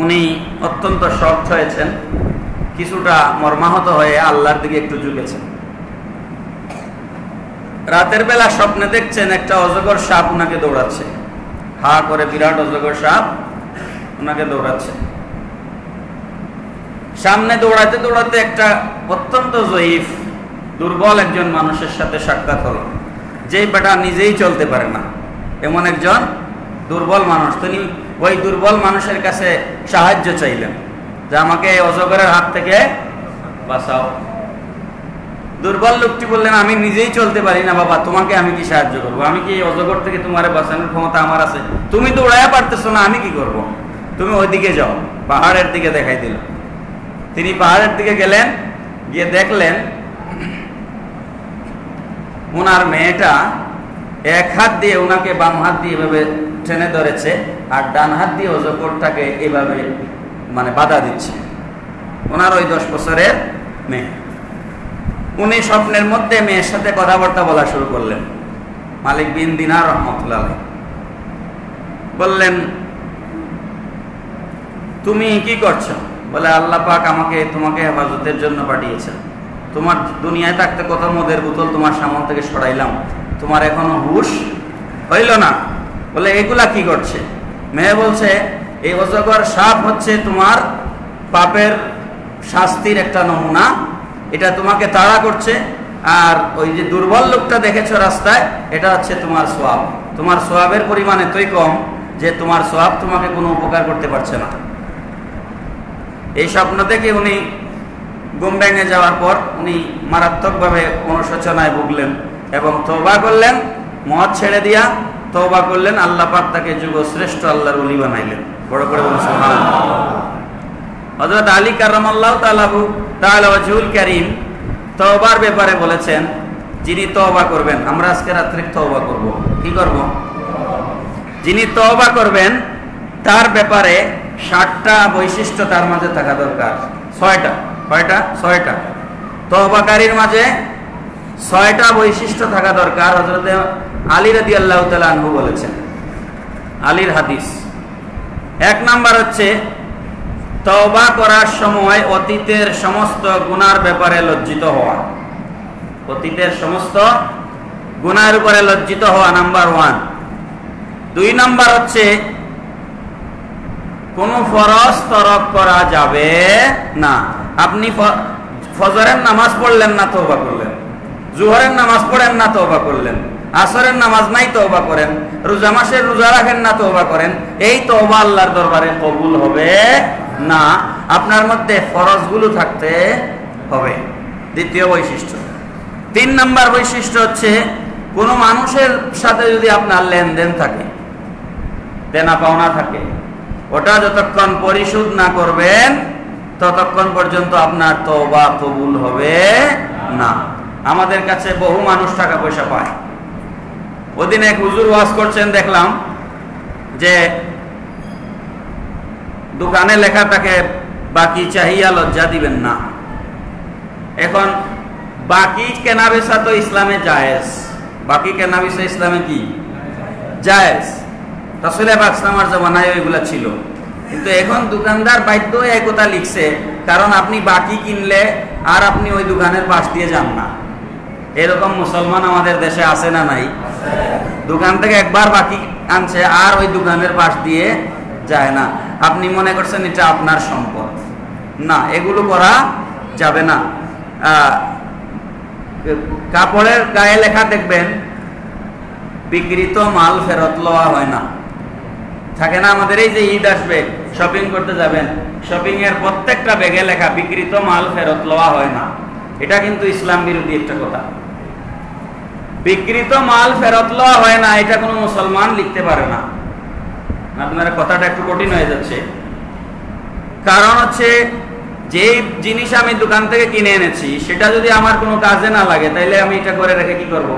উনি অত্যন্ত শক্ত হয়েছেন, কিছুটা মর্মাহত হয়ে আল্লাহর দিকে একটু ঝুঁকেছেন। রাতের বেলা স্বপ্নে দেখছেন একটা অজগর সাপ উনাকে দৌড়াচ্ছে, হা করে বিরাট অজগর সাপ উনাকে দৌড়াচ্ছে। সামনে দৌড়াতে দৌড়াতে একটা অত্যন্ত জয়ীফ দুর্বল একজন মানুষের সাথে সাক্ষাৎ হলো, যে বেটা নিজেই চলতে পারে না, এমন একজন দুর্বল মানুষ। তিনি ওই দুর্বল মানুষের কাছে সাহায্য চাইলেন যে আমাকে এই অজগরের হাত থেকে বাঁচাও। দুর্বল লোকটি বললেন, আমি নিজেই চলতে পারি না বাবা, তোমাকে আমি কি সাহায্য করবো? আমি কি এই অজগর থেকে তোমার বাঁচানোর ক্ষমতা আমার আছে? তুমি দৌড়াইয়া পারতেছো না, আমি কি করব? তুমি ওইদিকে যাও। পাহাড়ের দিকে দেখাই দিল। তিনি পাহাড়ের দিকে গেলেন, গিয়ে দেখলেন ওনার মেয়েটা এক হাত দিয়ে ওনাকে বাম হাত দিয়ে এভাবে টেনে ধরেছে, আর ডান হাত দিয়ে অজগরটাকে এভাবে মানে বাধা দিচ্ছে। ওনার ওই 10 বছরের মেয়ে, উনি স্বপ্নের মধ্যে মেয়ের সাথে কথাবার্তা বলা শুরু করলেন। মালিক বিন দিনার রহমতুল্লাহ আলাইহি বললেন, তুমি কি করছো? বলে, আল্লাহ পাক আমাকে তোমাকে হেফাজতের জন্য পাঠিয়েছেন। তোমার দুনিয়ায় থাকতে কত মদের বোতল তোমার সামনে থেকে সরাইলাম, তোমার এখনো হুঁশ হইল না। বলে, এগুলা কি করছে? মেয়ে বলছে, এই অজগর সাপ হচ্ছে তোমার পাপের শাস্তির একটা নমুনা, এটা তোমাকে তাড়া করছে। আর ওই যে দুর্বল লোকটা দেখেছো রাস্তায়, এটা হচ্ছে তোমার সওয়াব। তোমার সওয়াবের পরিমাণ এতই কম যে তোমার সওয়াব তোমাকে কোনো উপকার করতে পারছে না। এই স্বপ্ন থেকে উনি ঘুম ভেঙে যাওয়ার পর উনি মারাত্মকভাবে অনুশোচনায় ভুগলেন এবং তওবা করলেন। মদ ছেড়ে দিয়া তওবা করলেন। আল্লাহ পাক তাকে যুগশ্রেষ্ঠ আল্লাহর ওলি বানাইলেন। বড় করে বলুন সুবহানাল্লাহ। হযরত আলী কারামাল্লাহু তাআলা ওয়াজহুল কারীম তওবার ব্যাপারে বলেছেন, যিনি তওবা করবেন, আমরা আজকে রাত্রে তওবা করব। কি করব? যিনি তওবা করবেন তার ব্যাপারে 60টা বৈশিষ্ট্য তার মাঝে থাকা দরকার। 6টা। কয়টা? 6টা। তওবাকারীর মাঝে 6টা বৈশিষ্ট্য থাকা দরকার। হযরত আলী রাদিয়াল্লাহু তাআলা আনহু বলেছেন, আলীর হাদিস। 1 নাম্বার হচ্ছে তওবা করার সময় অতীতের সমস্ত গুনার ব্যাপারে লজ্জিত হওয়া। অতীতের সমস্ত গুনার উপরে লজ্জিত হওয়া নাম্বার 1। 2 নাম্বার হচ্ছে কোন ফরজ তরক করা যাবে না। আপনি ফজরের নামাজ পড়লেন না, তওবা করলেন। জোহরের নামাজ পড়েন না, তওবা করলেন। আসরের নামাজ নাই, তওবা করেন। রোজা মাসের রোজা রাখেন না, তওবা করেন। এই তওবা আল্লাহর দরবারে কবুল হবে না। আপনার মধ্যে ফরজগুলো থাকতে হবে। 2য় বৈশিষ্ট্য। 3 নাম্বার বৈশিষ্ট্য হচ্ছে কোন মানুষের সাথে যদি আপনার লেনদেন থাকে, দেনা পাওনা থাকে, ওটা যতক্ষণ পরিশোধ না করবেন ততক্ষণ পর্যন্ত আপনার তওবা কবুল হবে না। আমাদের কাছে বহু মানুষ টাকা পয়সা পায়। ওদিন এক হুজুর ওয়াজ করছেন, দেখলাম যে দোকানে লেখা থাকে বাকি চাহিয়া লজ্জা দিবেন না। এখন বাকি কেনা বেচা তো ইসলামে জায়েজ। বাকি কেনা বেচা ইসলামে কি জায়েজ? রাসূল পাক সাল্লাল্লাহু জামানায় ওইগুলা ছিল, কিন্তু এখন দোকানদার বাধ্য হয়ে এই কথা লিখছে, কারণ আপনি বাকি কিনলে আর আপনি ওই দোকানের পাশ দিয়ে যান না। এরকম মুসলমান আমাদের দেশে আছে না নাই? দোকান থেকে একবার বাকি আনছে আর ওই দোকানের পাশ দিয়ে যায় না। আপনি মনে করছেন এটা আপনার সম্পদ। না, এগুলো করা যাবে না। কাপড়ের গায়ে লেখা দেখবেন, বিক্রিত মাল ফেরত লওয়া হয় না। থাকে না আমাদের এই যে ঈদ আসবে, শপিং করতে যাবেন, শপিং এর প্রত্যেকটা ব্যাগে লেখা বিক্রিত মাল ফেরত লওয়া হয় না। এটা কিন্তু ইসলাম বিরোধী একটা কথা। বিক্রিত মাল ফেরত লওয়া হয় না, এটা কোনো মুসলমান লিখতে পারে না। আপনার কথাটা একটু কঠিন হয়ে যাচ্ছে। কারণ হচ্ছে যে জিনিস আমি দোকান থেকে কিনে এনেছি সেটা যদি আমার কোনো কাজে না লাগে, তাইলে আমি এটা করে রেখে কি করব?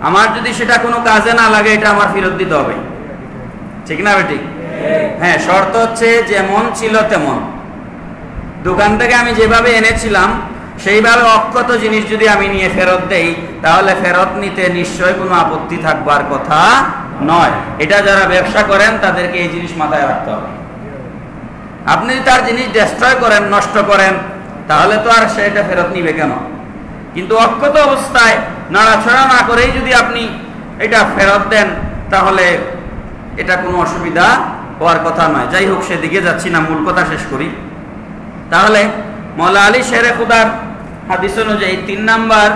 আমার যদি সেটা কোনো কাজে না লাগে, এটা আমার ফেরত দিতে হবে। ঠিক না বেঠিক? হ্যাঁ, শর্ত হচ্ছে যেমন ছিল তেমন। দোকান থেকে আমি যেভাবে এনেছিলাম সেইভাবে অক্ষত জিনিস যদি আমি নিয়ে ফেরত দেই, তাহলে ফেরত নিতে নিশ্চয় কোনো আপত্তি থাকবার কথা নয়। এটা যারা ব্যবসা করেন তাদেরকে এই জিনিস মাথায় রাখতে হবে। আপনি তার জিনিস ডিস্ট্রয় করেন, নষ্ট করেন, তাহলে তো আর সেটা ফেরত নিবে কেন? কিন্তু অক্ষত অবস্থায় নাড়াছড়া না করেই যদি আপনি এটা ফেরত দেন, তাহলে এটা কোনো অসুবিধা হওয়ার কথা নয়। যাই হোক, সেদিকে যাচ্ছি না, মূল কথা শেষ করি। তাহলে মওলা আলী শেরে খুদার হাদিস অনুযায়ী 3 নাম্বার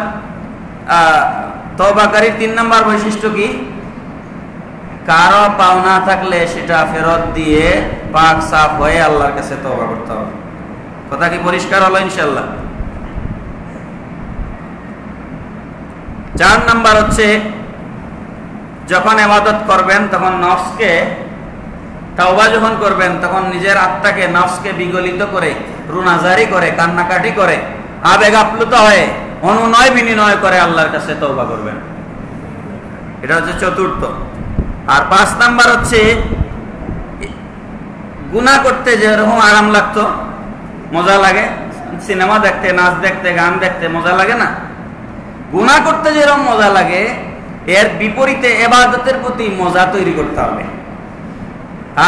তওবাকারীর 3 নাম্বার বৈশিষ্ট্য কি? কারো পাওনা থাকলে সেটা ফেরত দিয়ে পাক সাফ হয়ে আল্লাহর কাছে তওবা করতে হবে। কথা কি পরিষ্কার হলো ইনশাআল্লাহ? 4 নাম্বার হচ্ছে যখন ইবাদত করবেন তখন নফসকে, তাওবা যখন করবেন তখন নিজের আত্মাকে, নফসকে বিগলিত করে, রুনাজারি করে, কান্নাকাটি করে, আবেগ আপ্লুত হয়ে, অনুনয় বিনিময় করে আল্লাহর কাছে তওবা করবেন। এটা হচ্ছে চতুর্থ। আর 5 নাম্বার হচ্ছে গুনাহ করতে যেরকম আরাম লাগতো, মজা লাগে, সিনেমা দেখতে, নাচ দেখতে, গান দেখতে মজা লাগে না, গুনাহ করতে যেরকম মজা লাগে এর বিপরীতে ইবাদতের প্রতি মজা তৈরি করতে হবে।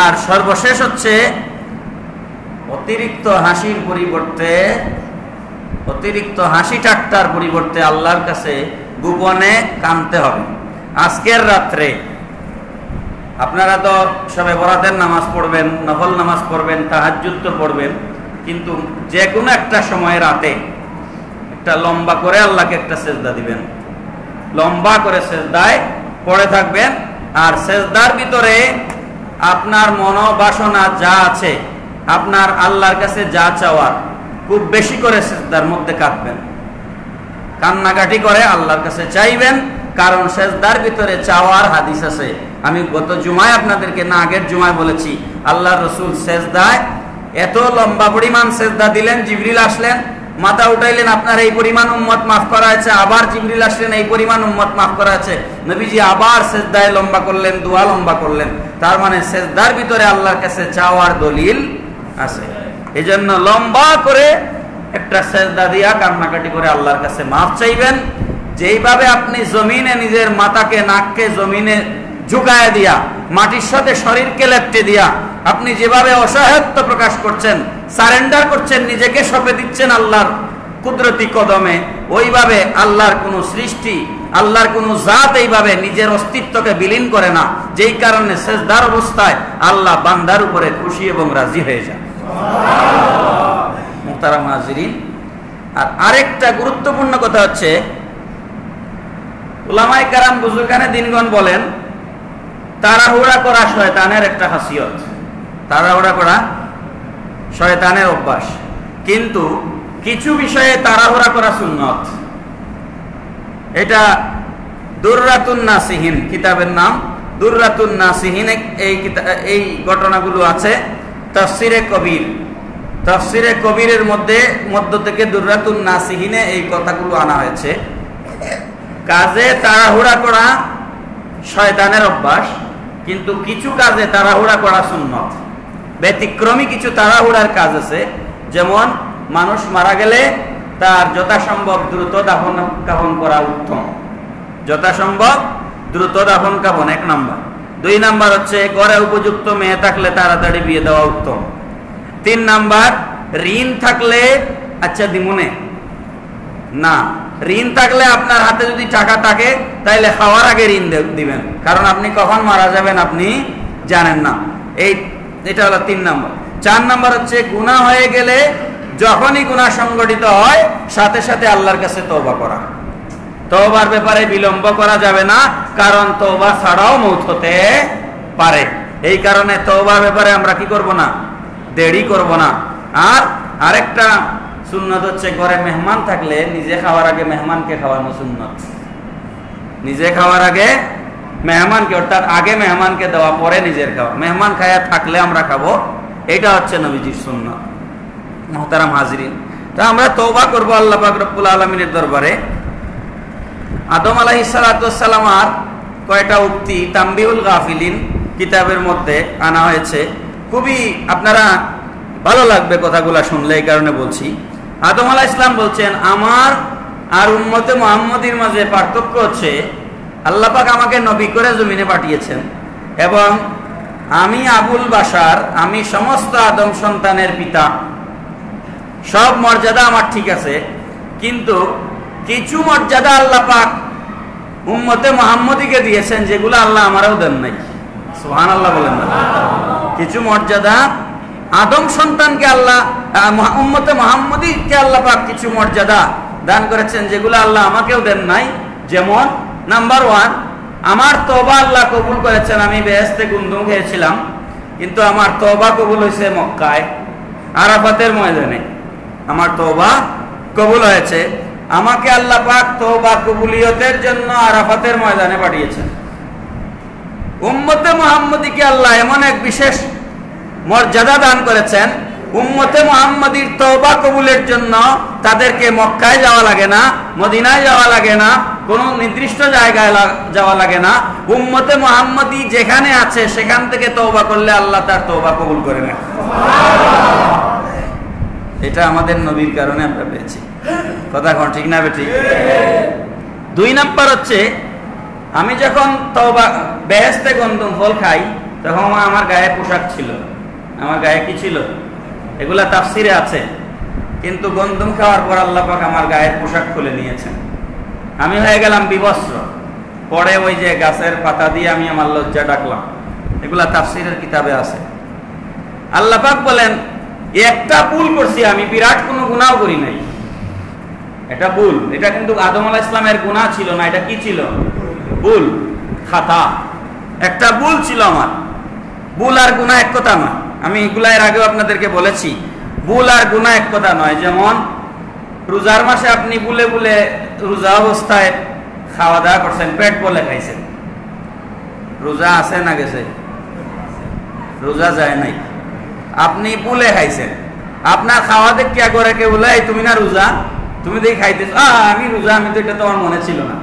আর সর্বশেষ হচ্ছে অতিরিক্ত হাসির পরিবর্তে, অতিরিক্ত হাসি ঠাট্টার পরিবর্তে আল্লাহর কাছে গোপনে কাঁদতে হবে। আজকের রাত্রে আপনারা তো সবে বরাতের নামাজ পড়বেন, নফল নামাজ পড়বেন, তাহাজ্জুদ তো পড়বেন, কিন্তু যে কোনো একটা সময় রাতে একটা লম্বা করে আল্লাহকে একটা সেজদা দিবেন, লম্বা করে সেজদায় পড়ে থাকবেন। আর সেজদার ভিতরে আপনার মনোবাসনা যা আছে, আপনার আল্লাহর কাছে যা চাওয়ার, খুব বেশি করে সেজদার মধ্যে কাঁদবেন, কান্নাকাটি করে আল্লাহর কাছে চাইবেন। কারণ সেজদার ভিতরে চাওয়ার হাদিস আছে। আমি গত জুমায় আপনাদেরকে, না আগের জুমায় বলেছি, আল্লাহর রাসূল সেজদায় এত লম্বা পরিমাণ সেজদা দিলেন, জিবরিল আসলেন, মাথা উঠাইলেন, আপনার এই পরিমাণ উম্মত মাফ করা আছে। আবার জিবরিল আসলেন, এই পরিমাণ উম্মত মাফ করা আছে। নবীজি আবার সেজদায় লম্বা করলেন, দোয়া লম্বা করলেন। তার মানে সেজদার ভিতরে আল্লাহর কাছে চাওয়ার দলিল আছে। এজন্য লম্বা করে একটা সেজদা দিয়া কান্নাকাটি করে আল্লাহর কাছে মাফ চাইবেন। যেইভাবে আপনি জমিনে নিজের মাথাকে, নাককে জমিনে ঝুঁকায় দিয়া, মাটির সাথে শরীরকে লেপটে দিয়া আপনি যেভাবে অসহায়ত্ব প্রকাশ করছেন, সারেন্ডার করছেন, নিজেকে সঁপে দিচ্ছেন আল্লাহর কুদরতি কদমে, ওইভাবে আল্লাহর কোনো সৃষ্টি, আল্লাহর কোনো জাত এইভাবে নিজের অস্তিত্বকে বিলীন করে না, যেই কারণে সেজদার অবস্থায় আল্লাহ বান্দার উপরে খুশি এবং রাজি হয়ে যায়। মুহতারাম হাজিরিন, আর আরেকটা গুরুত্বপূর্ণ কথা হচ্ছে, উলামায়ে কেরাম বুজুর্গানে দ্বীনগণ বলেন, তাড়াহুড়া করা শয়তানের একটা খাসিয়ত, তাড়াহুড়া করা শয়তানের অভ্যাস। কিন্তু কিছু বিষয়ে তাড়াহুড়া করা সুন্নত। এটা দুররাতুন নাসিহিন কিতাবের নাম, দুররাতুন নাসিহিন, এই ঘটনাগুলো আছে তাফসিরে কবির। তাফসিরে কবিরের মধ্য থেকে দুররাতুন নাসিহিনে এই কথাগুলো আনা হয়েছে। কাজে তাড়াহুড়া করা শয়তানের অভ্যাস, কিন্তু কিছু কাজে তাড়াহুড়া করা সুন্নত। ব্যতিক্রমী কিছু তাড়াহুড়ার কাজ আছে, যেমন মানুষ মারা গেলে তার যথাসম্ভব দ্রুত দাফন কাফন করা উত্তম। যথাসম্ভব দ্রুত দাফন কাফন 1 নাম্বার। 2 নাম্বার হচ্ছে ঘরে উপযুক্ত মেয়ে থাকলে তাড়াতাড়ি বিয়ে দেওয়া উত্তম। 3 নাম্বার, ঋণ থাকলে, আচ্ছা দিমুনে না, ঋণ থাকলে আপনার হাতে যদি টাকা থাকে তাহলে খাওয়ার আগে ঋণ দিবেন, কারণ আপনি কখন মারা যাবেন আপনি জানেন না। এটা হলো 3 নাম্বার। 4 নাম্বার হচ্ছে গুনাহ হয়ে গেলে, যখনই গুনাহ সংগঠিত হয় সাথে সাথে আল্লাহর কাছে তওবা করা। তওবার ব্যাপারে বিলম্ব করা যাবে না, কারণ তওবা ছাড়াও মওত হতে পারে। এই কারণে তওবার ব্যাপারে আমরা কি করব না, দেরি করব না। আর আরেকটা সুন্নত হচ্ছে, ঘরে মেহমান থাকলে নিজে খাওয়ার আগে মেহমানকে খাওয়ানো সুন্নত। নিজে খাওয়ার আগে মেহমানকে, অর্থাৎ আগে মেহমানকে দেওয়া, পরে নিজের খাওয়া। মেহমান খায়া থাকলে আমরা খাবো, এটা হচ্ছে নবীজির সুন্নত। মুহতারাম হাজিরিন, তা আমরা তওবা করব আল্লাহ পাক রব্বুল আলামিনের দরবারে। আদম আলাইহিস সালাতু ওয়াস সালামের কয়টা উক্তি তামবিহুল গাফিলিন কিতাবের মধ্যে আনা হয়েছে, খুবই আপনারা ভালো লাগবে কথাগুলা শুনলে, এই কারণে বলছি। আদম আলাইহিস সালাম বলছেন, আমার আর উম্মতে মুহাম্মদীর মাঝে পার্থক্য হচ্ছে, আল্লাহ পাক আমাকে নবী করে জমিনে পাঠিয়েছেন, এবং আমি আবুল বাশার, আমি সমস্ত আদম সন্তানের পিতা, সব মর্যাদা আমার ঠিক আছে, কিন্তু কিছু মর্যাদা আল্লাহ পাক উম্মতে মুহাম্মদীকে দিয়েছেন যেগুলো আল্লাহ আমারও দেন নাই। সুবহানাল্লাহ বলেন না? কিছু মর্যাদা আদম সন্তানকে আল্লাহ, উম্মতে মুহাম্মদীকে আল্লাহ পাক কিছু মর্যাদা দান করেছেন যেগুলো আল্লাহ আমাকেও দেন নাই। যেমন নাম্বার 1, আমার তওবা আল্লাহ কবুল করেছেন। আমি বেহেশতে গুন্দুম খেয়েছিলাম, কিন্তু আমার তওবা কবুল হয়েছে মক্কায় আরাফাতের ময়দানে। আমার তওবা কবুল হয়েছে। আমাকে আল্লাহ পাক তওবা কবুলিয়তের জন্য আরাফাতের ময়দানে পাঠিয়েছেন। উম্মতে মুহাম্মদীকে আল্লাহ এমন এক বিশেষ মর্যাদা দান করেছেন, উম্মতে মুহাম্মদীর তওবা কবুলের জন্য তাদেরকে মক্কায় যাওয়া লাগে না, মদিনায় যাওয়া লাগে না, কোনো নির্দিষ্ট জায়গায় যাওয়া লাগে না, উম্মতে মুহাম্মদী যেখানে আছে সেখান থেকে তওবা করলে আল্লাহ তার তওবা কবুল করে নেন। এটা আমাদের নবীর কারণে আমরা পেয়েছি। কথা কোন ঠিক না বেঠিক? 2 নাম্বার হচ্ছে, আমি যখন তওবা বেহেশতে গন্ধম ফল খাই তখন আমার গায়ে পোশাক ছিল। আমার গায়ে কি ছিল? এগুলা তাফসিরে আছে, কিন্তু গন্ধম খাওয়ার পর আল্লাহ পাক আমার গায়ের পোশাক খুলে নিয়েছেন। আমি হয়ে গেলাম বিবস্ত্র। পরে ওই যে গাছের পাতা দিয়ে আমি আমার লজ্জা ডাকলাম। এগুলা তাফসিরের কিতাবে আছে। আল্লাহ পাক বলেন, একটা ভুল করছি আমি, বিরাট কোনো গুনাহ করি নাই। এটা ভুল। এটা কিন্তু আদম আলাইহিস সালামের গুনাহ ছিল না, এটা কি ছিল? ভুল, খাতা। একটা ভুল ছিল আমার। ভুল আর গুনাহ এক কথা নয়। আমি এগুলা এর আগেও আপনাদেরকে বলেছি, ভুল আর গুনাহ এক কথা নয়। যেমন রোজার মাসে আপনি ভুলে ভুলে রোজা অবস্থায় খাওয়া দাওয়া করছেন, পেট বলে খাইছেন, রোজা আছে না গেছে? রোজা যায় নাই, আপনি ভুলে খাইছেন। আপনার খাওয়া দেখিয়া করে কে বলে, তুমি না রোজা, তুমি দেখি খাইতেছ, আমি রোজা, আমি তো এটা তোমার মনে ছিল না।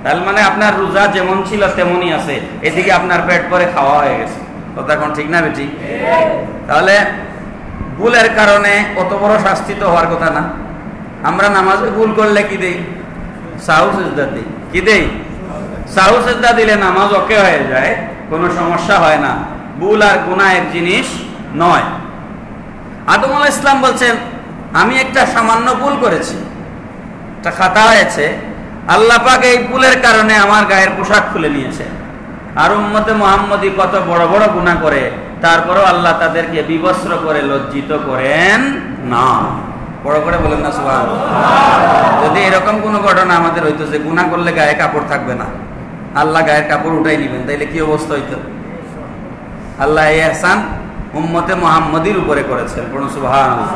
তার মানে আপনার রোজা যেমন ছিল তেমনই আছে, এদিকে আপনার পেট পরে খাওয়া হয়ে গেছে। কথা কোন ঠিক না বেঠিক? তাহলে ভুলের কারণে কত বড় শাস্তি তো হওয়ার কথা না। আমরা নামাজে ভুল করলে কি দেই? সাহু সেজদা দিই। কি দেই? সাহু সেজদা দিলে নামাজ ওকে হয়ে যায়, কোনো সমস্যা হয় না। ভুল আর গুনাহ এক জিনিস নয়। আদম আলাইহিস সালাম বলছেন, আমি একটা সামান্য ভুল করেছি, একটা খাতা হয়েছে, আল্লাহ পাক এই ভুলের কারণে আমার গায়ের পোশাক খুলে নিয়েছে। আর উম্মতে মুহাম্মদী কত বড় বড় গুনাহ করে, তারপরেও আল্লাহ তাদেরকে বিবস্ত্র করে লজ্জিত করেন না। বড় করে বলেন না সুবহানাল্লাহ। যদি এরকম কোনো ঘটনা আমাদের হইতো যে গুনাহ করলে গায়ে কাপড় থাকবে না, আল্লাহ গায়ের কাপড় উঠাই নিবেন, তাইলে কি অবস্থা হইতো? আল্লাহ এই ইহসান উম্মতে মুহাম্মদীর উপরে করেছেন। পড়ুন সুবহানাল্লাহ।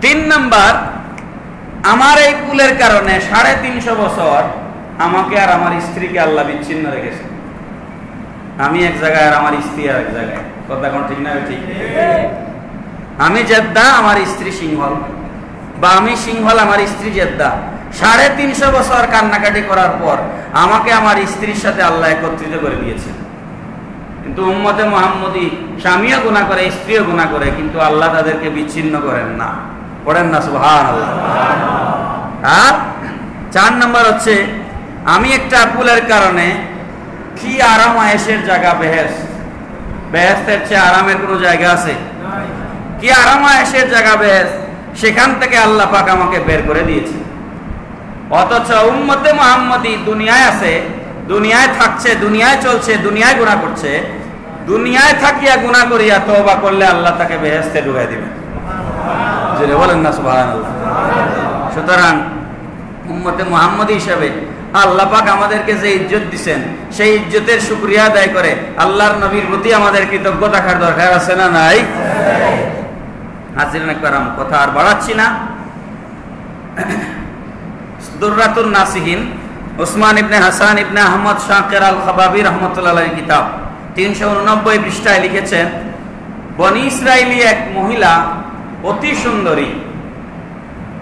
3 নাম্বার, আমার এই ভুলের কারণে 350 বছর আমাকে আর আমার স্ত্রীকে আল্লাহ বিচ্ছিন্ন রেখেছে। আমি এক জায়গায় আর আমার স্ত্রী আর এক জায়গায়। কথা কোন ঠিক না ঠিক? আমি জেদ্দা, আমার স্ত্রী সিংহল, বা আমি সিংহল, আমার স্ত্রী জেদ্দা। 350 বছর কান্নাকাটি করার পর আমাকে আমার স্ত্রীর সাথে আল্লাহ একত্রিত করে দিয়েছে। কিন্তু উম্মতে মুহাম্মদী স্বামীও গুনাহ করে, স্ত্রীও গুনাহ করে, কিন্তু আল্লাহ তাদেরকে বিচ্ছিন্ন করেন না। পড়েন না সুবহানাল্লাহ। আর 4 নাম্বার হচ্ছে, আমি একটা ভুলের কারণে কি আরাম আয়েশের জায়গা বেহেশত, বেহেশতের চেয়ে আরামের কোনো জায়গা আছে? কি আরাম আয়েশের জায়গা বেহেশত, সেখান থেকে আল্লাহ পাক আমাকে বের করে দিয়েছে। অথচ উম্মতে মুহাম্মদী দুনিয়ায় আছে, দুনিয়ায় থাকছে, দুনিয়ায় চলছে, দুনিয়ায় গুনাহ করছে, দুনিয়ায় থাকিয়া গুনাহ করিয়া তওবা করলে আল্লাহ তাকে বেহেশতে ঢুকাই দিবেন। জোরে বলেন না সুবহানাল্লাহ। সুতরাং উম্মতে মুহাম্মদী হিসেবে আল্লাহ পাক আমাদেরকে যে ইজ্জত দিবেন, সেই ইজ্জতের শুকরিয়া আদায় করে আল্লাহর নবীর প্রতি আমাদের কৃতজ্ঞ থাকার দরকার আছে না নাই? হাজিরিন کرام, কথা আর বাড়াচ্ছি না। দুররাতুন নাসিহিন, উসমান ইবনে হাসান ইবনে আহমদ শাকির আল খাবাবি রাহমাতুল্লাহ আলাইহির কিতাব 389 পৃষ্ঠায় লিখেছেন, বনি ইসরাইলি এক মহিলা, অতি সুন্দরী,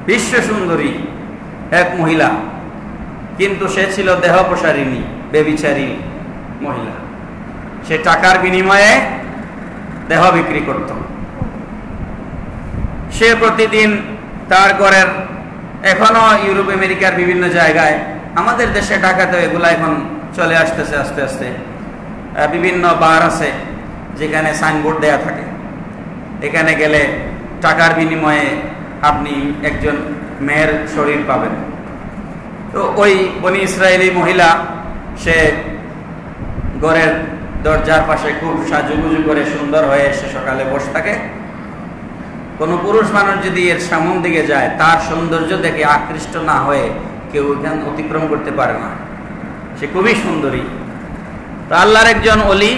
বিশ্ব সুন্দরী এক মহিলা, কিন্তু সে ছিল দেহপ্রসারিণী, বেবিচারী মহিলা। সে টাকার বিনিময়ে দেহ বিক্রি করত। সে প্রতিদিন তার ঘরের, এখনো ইউরোপ আমেরিকার বিভিন্ন জায়গায়, আমাদের দেশে ঢাকাতে এগুলা এখন চলে আসতেছে আস্তে আস্তে, বিভিন্ন বার আছে যেখানে সাইনবোর্ড দেয়া থাকে, এখানে গেলে টাকার বিনিময়ে আপনি একজন মেয়ের শরীর পাবেন। তো ওই বনি ইসরায়েলি মহিলা, সে ঘরের দরজার পাশে খুব সাজুগুজু করে সুন্দর হয়ে এসে সকালে বসে থাকে। কোনো পুরুষ মানুষ যদি এর সামন দিকে যায়, তার সৌন্দর্য দেখে আকৃষ্ট না হয়ে কেউ এখান অতিক্রম করতে পারে না। সে খুবই সুন্দরী। তো আল্লাহর একজন ওলি,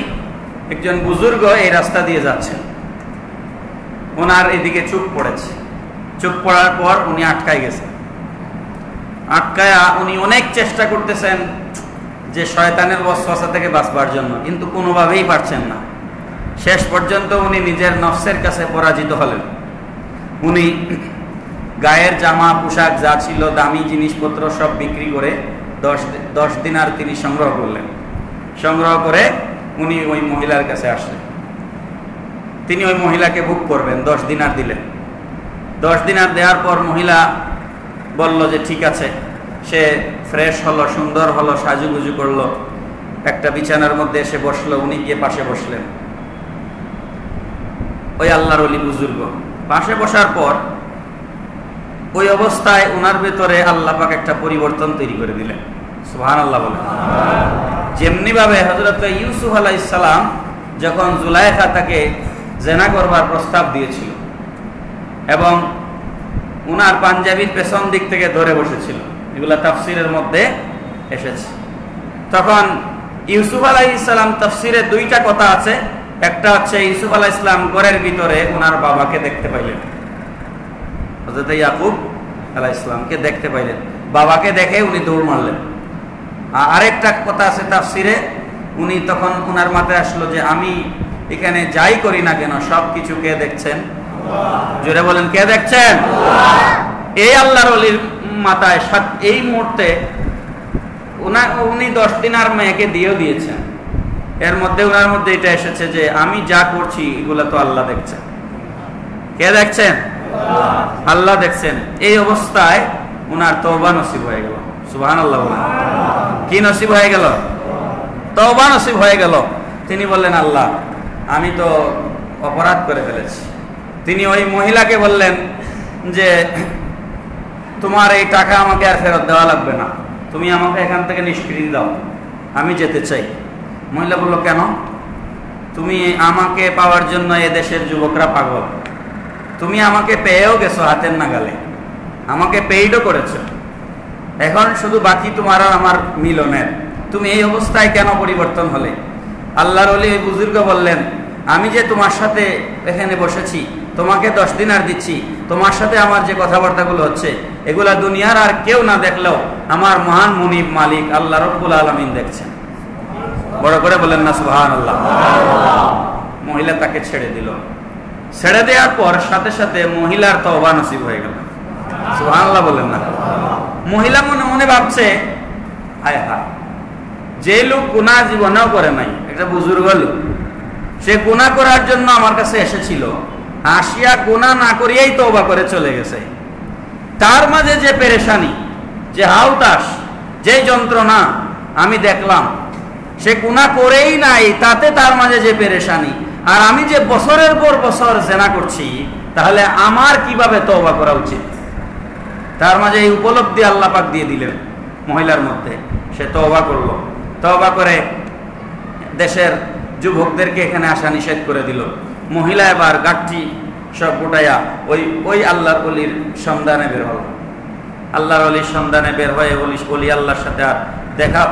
একজন বুজুর্গ এই রাস্তা দিয়ে যাচ্ছেন, ওনার এদিকে চোখ পড়েছে। চোখ পড়ার পর উনি আটকায় গেছেন। আটকায়া উনি অনেক চেষ্টা করতেছেন যে শয়তানের ওয়াসওয়াসা থেকে বাঁচবার জন্য, কিন্তু কোনোভাবেই পারছেন না। শেষ পর্যন্ত উনি নিজের নফসের কাছে পরাজিত হলেন। উনি গায়ের জামা পোশাক যা ছিল দামি জিনিসপত্র সব বিক্রি করে 10 দিনার তিনি সংগ্রহ করলেন। সংগ্রহ করে উনি ওই মহিলার কাছে আসলেন। তিনি ওই মহিলাকে বুক করবেন, 10 দিনার দিলেন। 10 দিনার দেওয়ার পর মহিলা বলল যে ঠিক আছে। সে ফ্রেশ হলো, সুন্দর হলো, সাজুগুজু করলো, একটা বিছানার মধ্যে এসে বসলো। উনি গিয়ে পাশে বসলেন। ওই আল্লাহর ওলি বুজুর্গ পাশে বসার পর ওই অবস্থায় উনার ভেতরে আল্লাহ পাক একটা পরিবর্তন তৈরি করে দিলেন। সুবহানাল্লাহ বলেন। যেমনি ভাবে হযরত ইউসুফ আলাইহিস সালাম যখন জুলাইখা তাকে জেনা করবার প্রস্তাব দিয়েছিল এবং উনার পাঞ্জাবির পেছন দিক থেকে ধরে বসেছিল, এগুলা তাফসীরের মধ্যে এসেছে। তখন ইউসুফ আলাইহিস সালাম তাফসীরে 2টা কথা আছে। একটা হচ্ছে ইউসুফ আলাইহিস সালাম ঘরের ভিতরে উনার বাবাকে দেখতে পাইলেন, হযরত ইয়াকুব আলাইহিস সালামকে দেখতে পাইলেন। বাবাকে দেখে উনি দৌড় মারলেন। আরেকটা কথা আছে তাফসীরে, উনি তখন উনার মাথায় আসলো যে আমি এখানে যাই করি না কেন সব কিছু কে দেখছেন? জোরে বলেন, কে দেখছেন? এই আল্লাহর ওলির মাথায় এই মুহূর্তে উনি 10 দিনার মেয়েকে দিয়েও দিয়েছেন। এর মধ্যে উনার মধ্যে এটা এসেছে যে আমি যা করছি এগুলা তো আল্লাহ দেখছেন। কে দেখছেন? আল্লাহ দেখছেন। এই অবস্থায় উনার তওবা নসিব হয়ে গেল। সুবহানাল্লাহ বলেন। কি নসিব হয়ে গেল? তওবা নসিব হয়ে গেল। তিনি বললেন, আল্লাহ আমি তো অপরাধ করে ফেলেছি। তিনি ওই মহিলাকে বললেন যে তোমার এই টাকা আমাকে আর ফেরত দেওয়া লাগবে না, তুমি আমাকে এখান থেকে নিষ্কৃতি দাও, আমি যেতে চাই। মহিলা বলল, কেন? তুমি আমাকে পাওয়ার জন্য এ দেশের যুবকরা পাগল। তুমি আমাকে পেয়েও গেছো হাতের নাগালে, আমাকে পেইডও করেছো, এখন শুধু বাকি তোমার আর আমার মিলনের। তুমি এই অবস্থায় কেন পরিবর্তন হলে? আল্লাহর ওলি ওই বুজুর্গ বললেন, আমি যে তোমার সাথে এখানে বসেছি, তোমাকে 10 দিনার দিচ্ছি, তোমার সাথে আমার যে কথাবার্তাগুলো হচ্ছে এগুলা দুনিয়ার আর কেউ না দেখলেও আমার মহান মুনিব মালিক আল্লাহ রব্বুল আলামিন দেখছেন। বড় করে বলেন না সুবহানাল্লাহ। মহিলা তাকে ছেড়ে দিল। ছেড়ে দেওয়ার পর সাথে সাথে মহিলার তওবা নসিব হয়ে গেল। সুবহানাল্লাহ বলেন না। মহিলা মনে মনে ভাবছে, হায় হায়, যে লোক গুনাহ জীবনেও করে নাই, একটা বুজুর্গ লোক, সে গুনাহ করার জন্য আমার কাছে এসেছিল, আসিয়া গুনাহ না করিয়াই তওবা করে চলে গেছে। তার মাঝে যে পেরেশানি, যে হাউতাস, যে যন্ত্রণা আমি দেখলাম, সে গুনাহ করেই নাই, তাতে তার মাঝে যে পেরেশানি, আর আমি যে বছরের পর বছর জেনা করছি, তাহলে আমার কিভাবে তওবা করা উচিত? তার মাঝে এই উপলব্ধি আল্লাহ পাক দিয়ে দিলেন মহিলার মধ্যে। সে তওবা করলো। তওবা করে দেশের যুবকদেরকে এখানে আসা নিষেধ করে দিল। মহিলা এবার গাঠটি সব গোটাইয়া ওই আল্লাহর ওলির সন্ধানে বের হল। আল্লাহর ওলির সন্ধানে বের হয়ে ওলি আল্লাহর সাথে আর দেখা,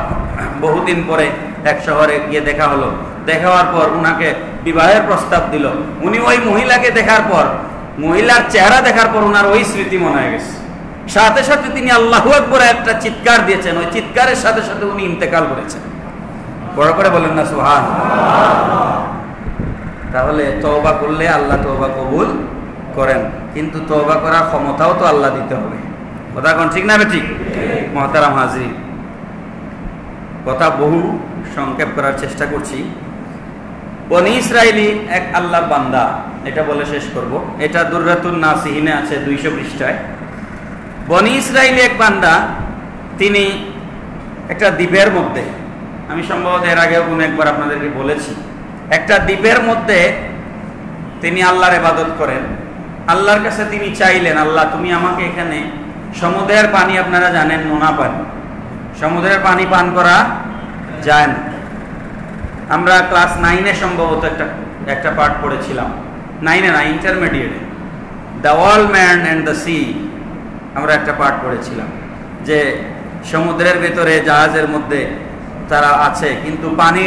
বহুদিন পরে এক শহরে গিয়ে দেখা হলো। দেখা হওয়ার পর উনাকে বিবাহের প্রস্তাব দিল। উনি ওই মহিলাকে দেখার পর, মহিলার চেহারা দেখার পর উনার ওই স্মৃতি মনে হয়ে গেছে। সাথে সাথে তিনি আল্লাহু আকবার একটা চিৎকার দিয়েছেন। ওই চিৎকারের সাথে সাথে উনি ইন্তেকাল করেছেন। বড় করে বলেন না সুবহানাল্লাহ। তাহলে তওবা করলে আল্লাহ তওবা কবুল করেন, কিন্তু তওবা করার ক্ষমতাও তো আল্লাহ দিতে হবে। কথা কোন ঠিক না? ঠিক। মুহতারাম হাজির, কথা বহু সংক্ষেপ করার চেষ্টা করছি। বনি ইসরাইলি এক আল্লাহর বান্দা, এটা বলে শেষ করব। এটা দুররাতুন নাসিহিনে আছে 200 পৃষ্ঠায়। বনি ইসরাইলি এক বান্দা, তিনি একটা দ্বীপের মধ্যে, আমি সম্ভবত এর আগেও কোনো একবার আপনাদেরকে বলেছি, একটা দ্বীপের মধ্যে তিনি আল্লাহর ইবাদত করেন। আল্লাহর কাছে তিনি চাইলেন, আল্লাহ তুমি আমাকে এখানে, সমুদ্রের পানি আপনারা জানেন নোনা পানি, সমুদ্রের পানি পান করা যায় না। আমরা ক্লাস 9-এ সম্ভবত একটা পাঠ পড়েছিলাম, 9-এ না, ইন্টারমিডিয়েটে, the world man and the sea, আমরা একটা পাঠ পড়েছিলাম যে সমুদ্রের ভেতরে জাহাজের মধ্যে তারা আছে কিন্তু পানি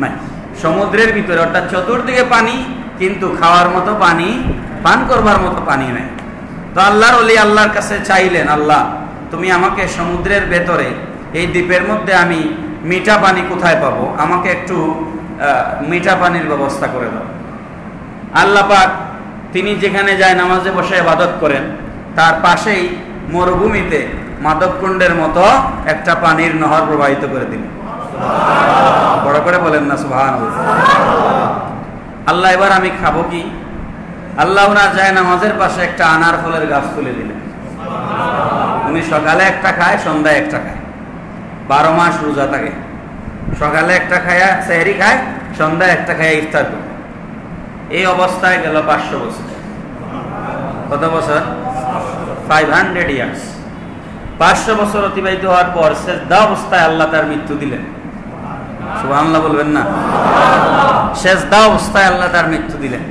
নাই, সমুদ্রের ভিতরে, অর্থাৎ চতুর্দিকে পানি কিন্তু খাওয়ার মতো পানি, পান করবার মতো পানি নাই। তো আল্লাহর ওলি আল্লাহর কাছে চাইলেন, আল্লাহ তুমি আমাকে সমুদ্রের ভেতরে এই দ্বীপের মধ্যে আমি মিঠা পানি কোথায় পাবো, আমাকে একটু মিঠা পানির ব্যবস্থা করে দাও। আল্লাহ পাক তিনি যেখানে যায় নামাজে বসে ইবাদত করেন, তার পাশেই মরুভূমিতে মাদককুণ্ডের মতো একটা পানির নহর প্রবাহিত করে দিলেন। বড় করে বলেন না সুবহানাল্লাহ। আল্লাহ এবার আমি খাবো কি? আল্লাহ ওনার জায়নামাজের পাশে একটা আনার ফলের গাছ তুলে দিলেন। উনি সকালে একটা খায়, সন্ধ্যায় একটা খায়, 12 মাস রোজা থাকে। সকালে একটা খায় সেহরি খায়, সন্ধ্যায় একটা খায় ইফতার করে। এই অবস্থায় গেল 500 বছর। কত বছর? 500 ইয়ার্স। 500 বছর অতিবাহিত হওয়ার পর সেজদা অবস্থায় আল্লাহ তার মৃত্যু দিলেন। সুবহানাল্লাহ বলবেন না? সেজদা অবস্থায় আল্লাহ তার মৃত্যু দিলেন।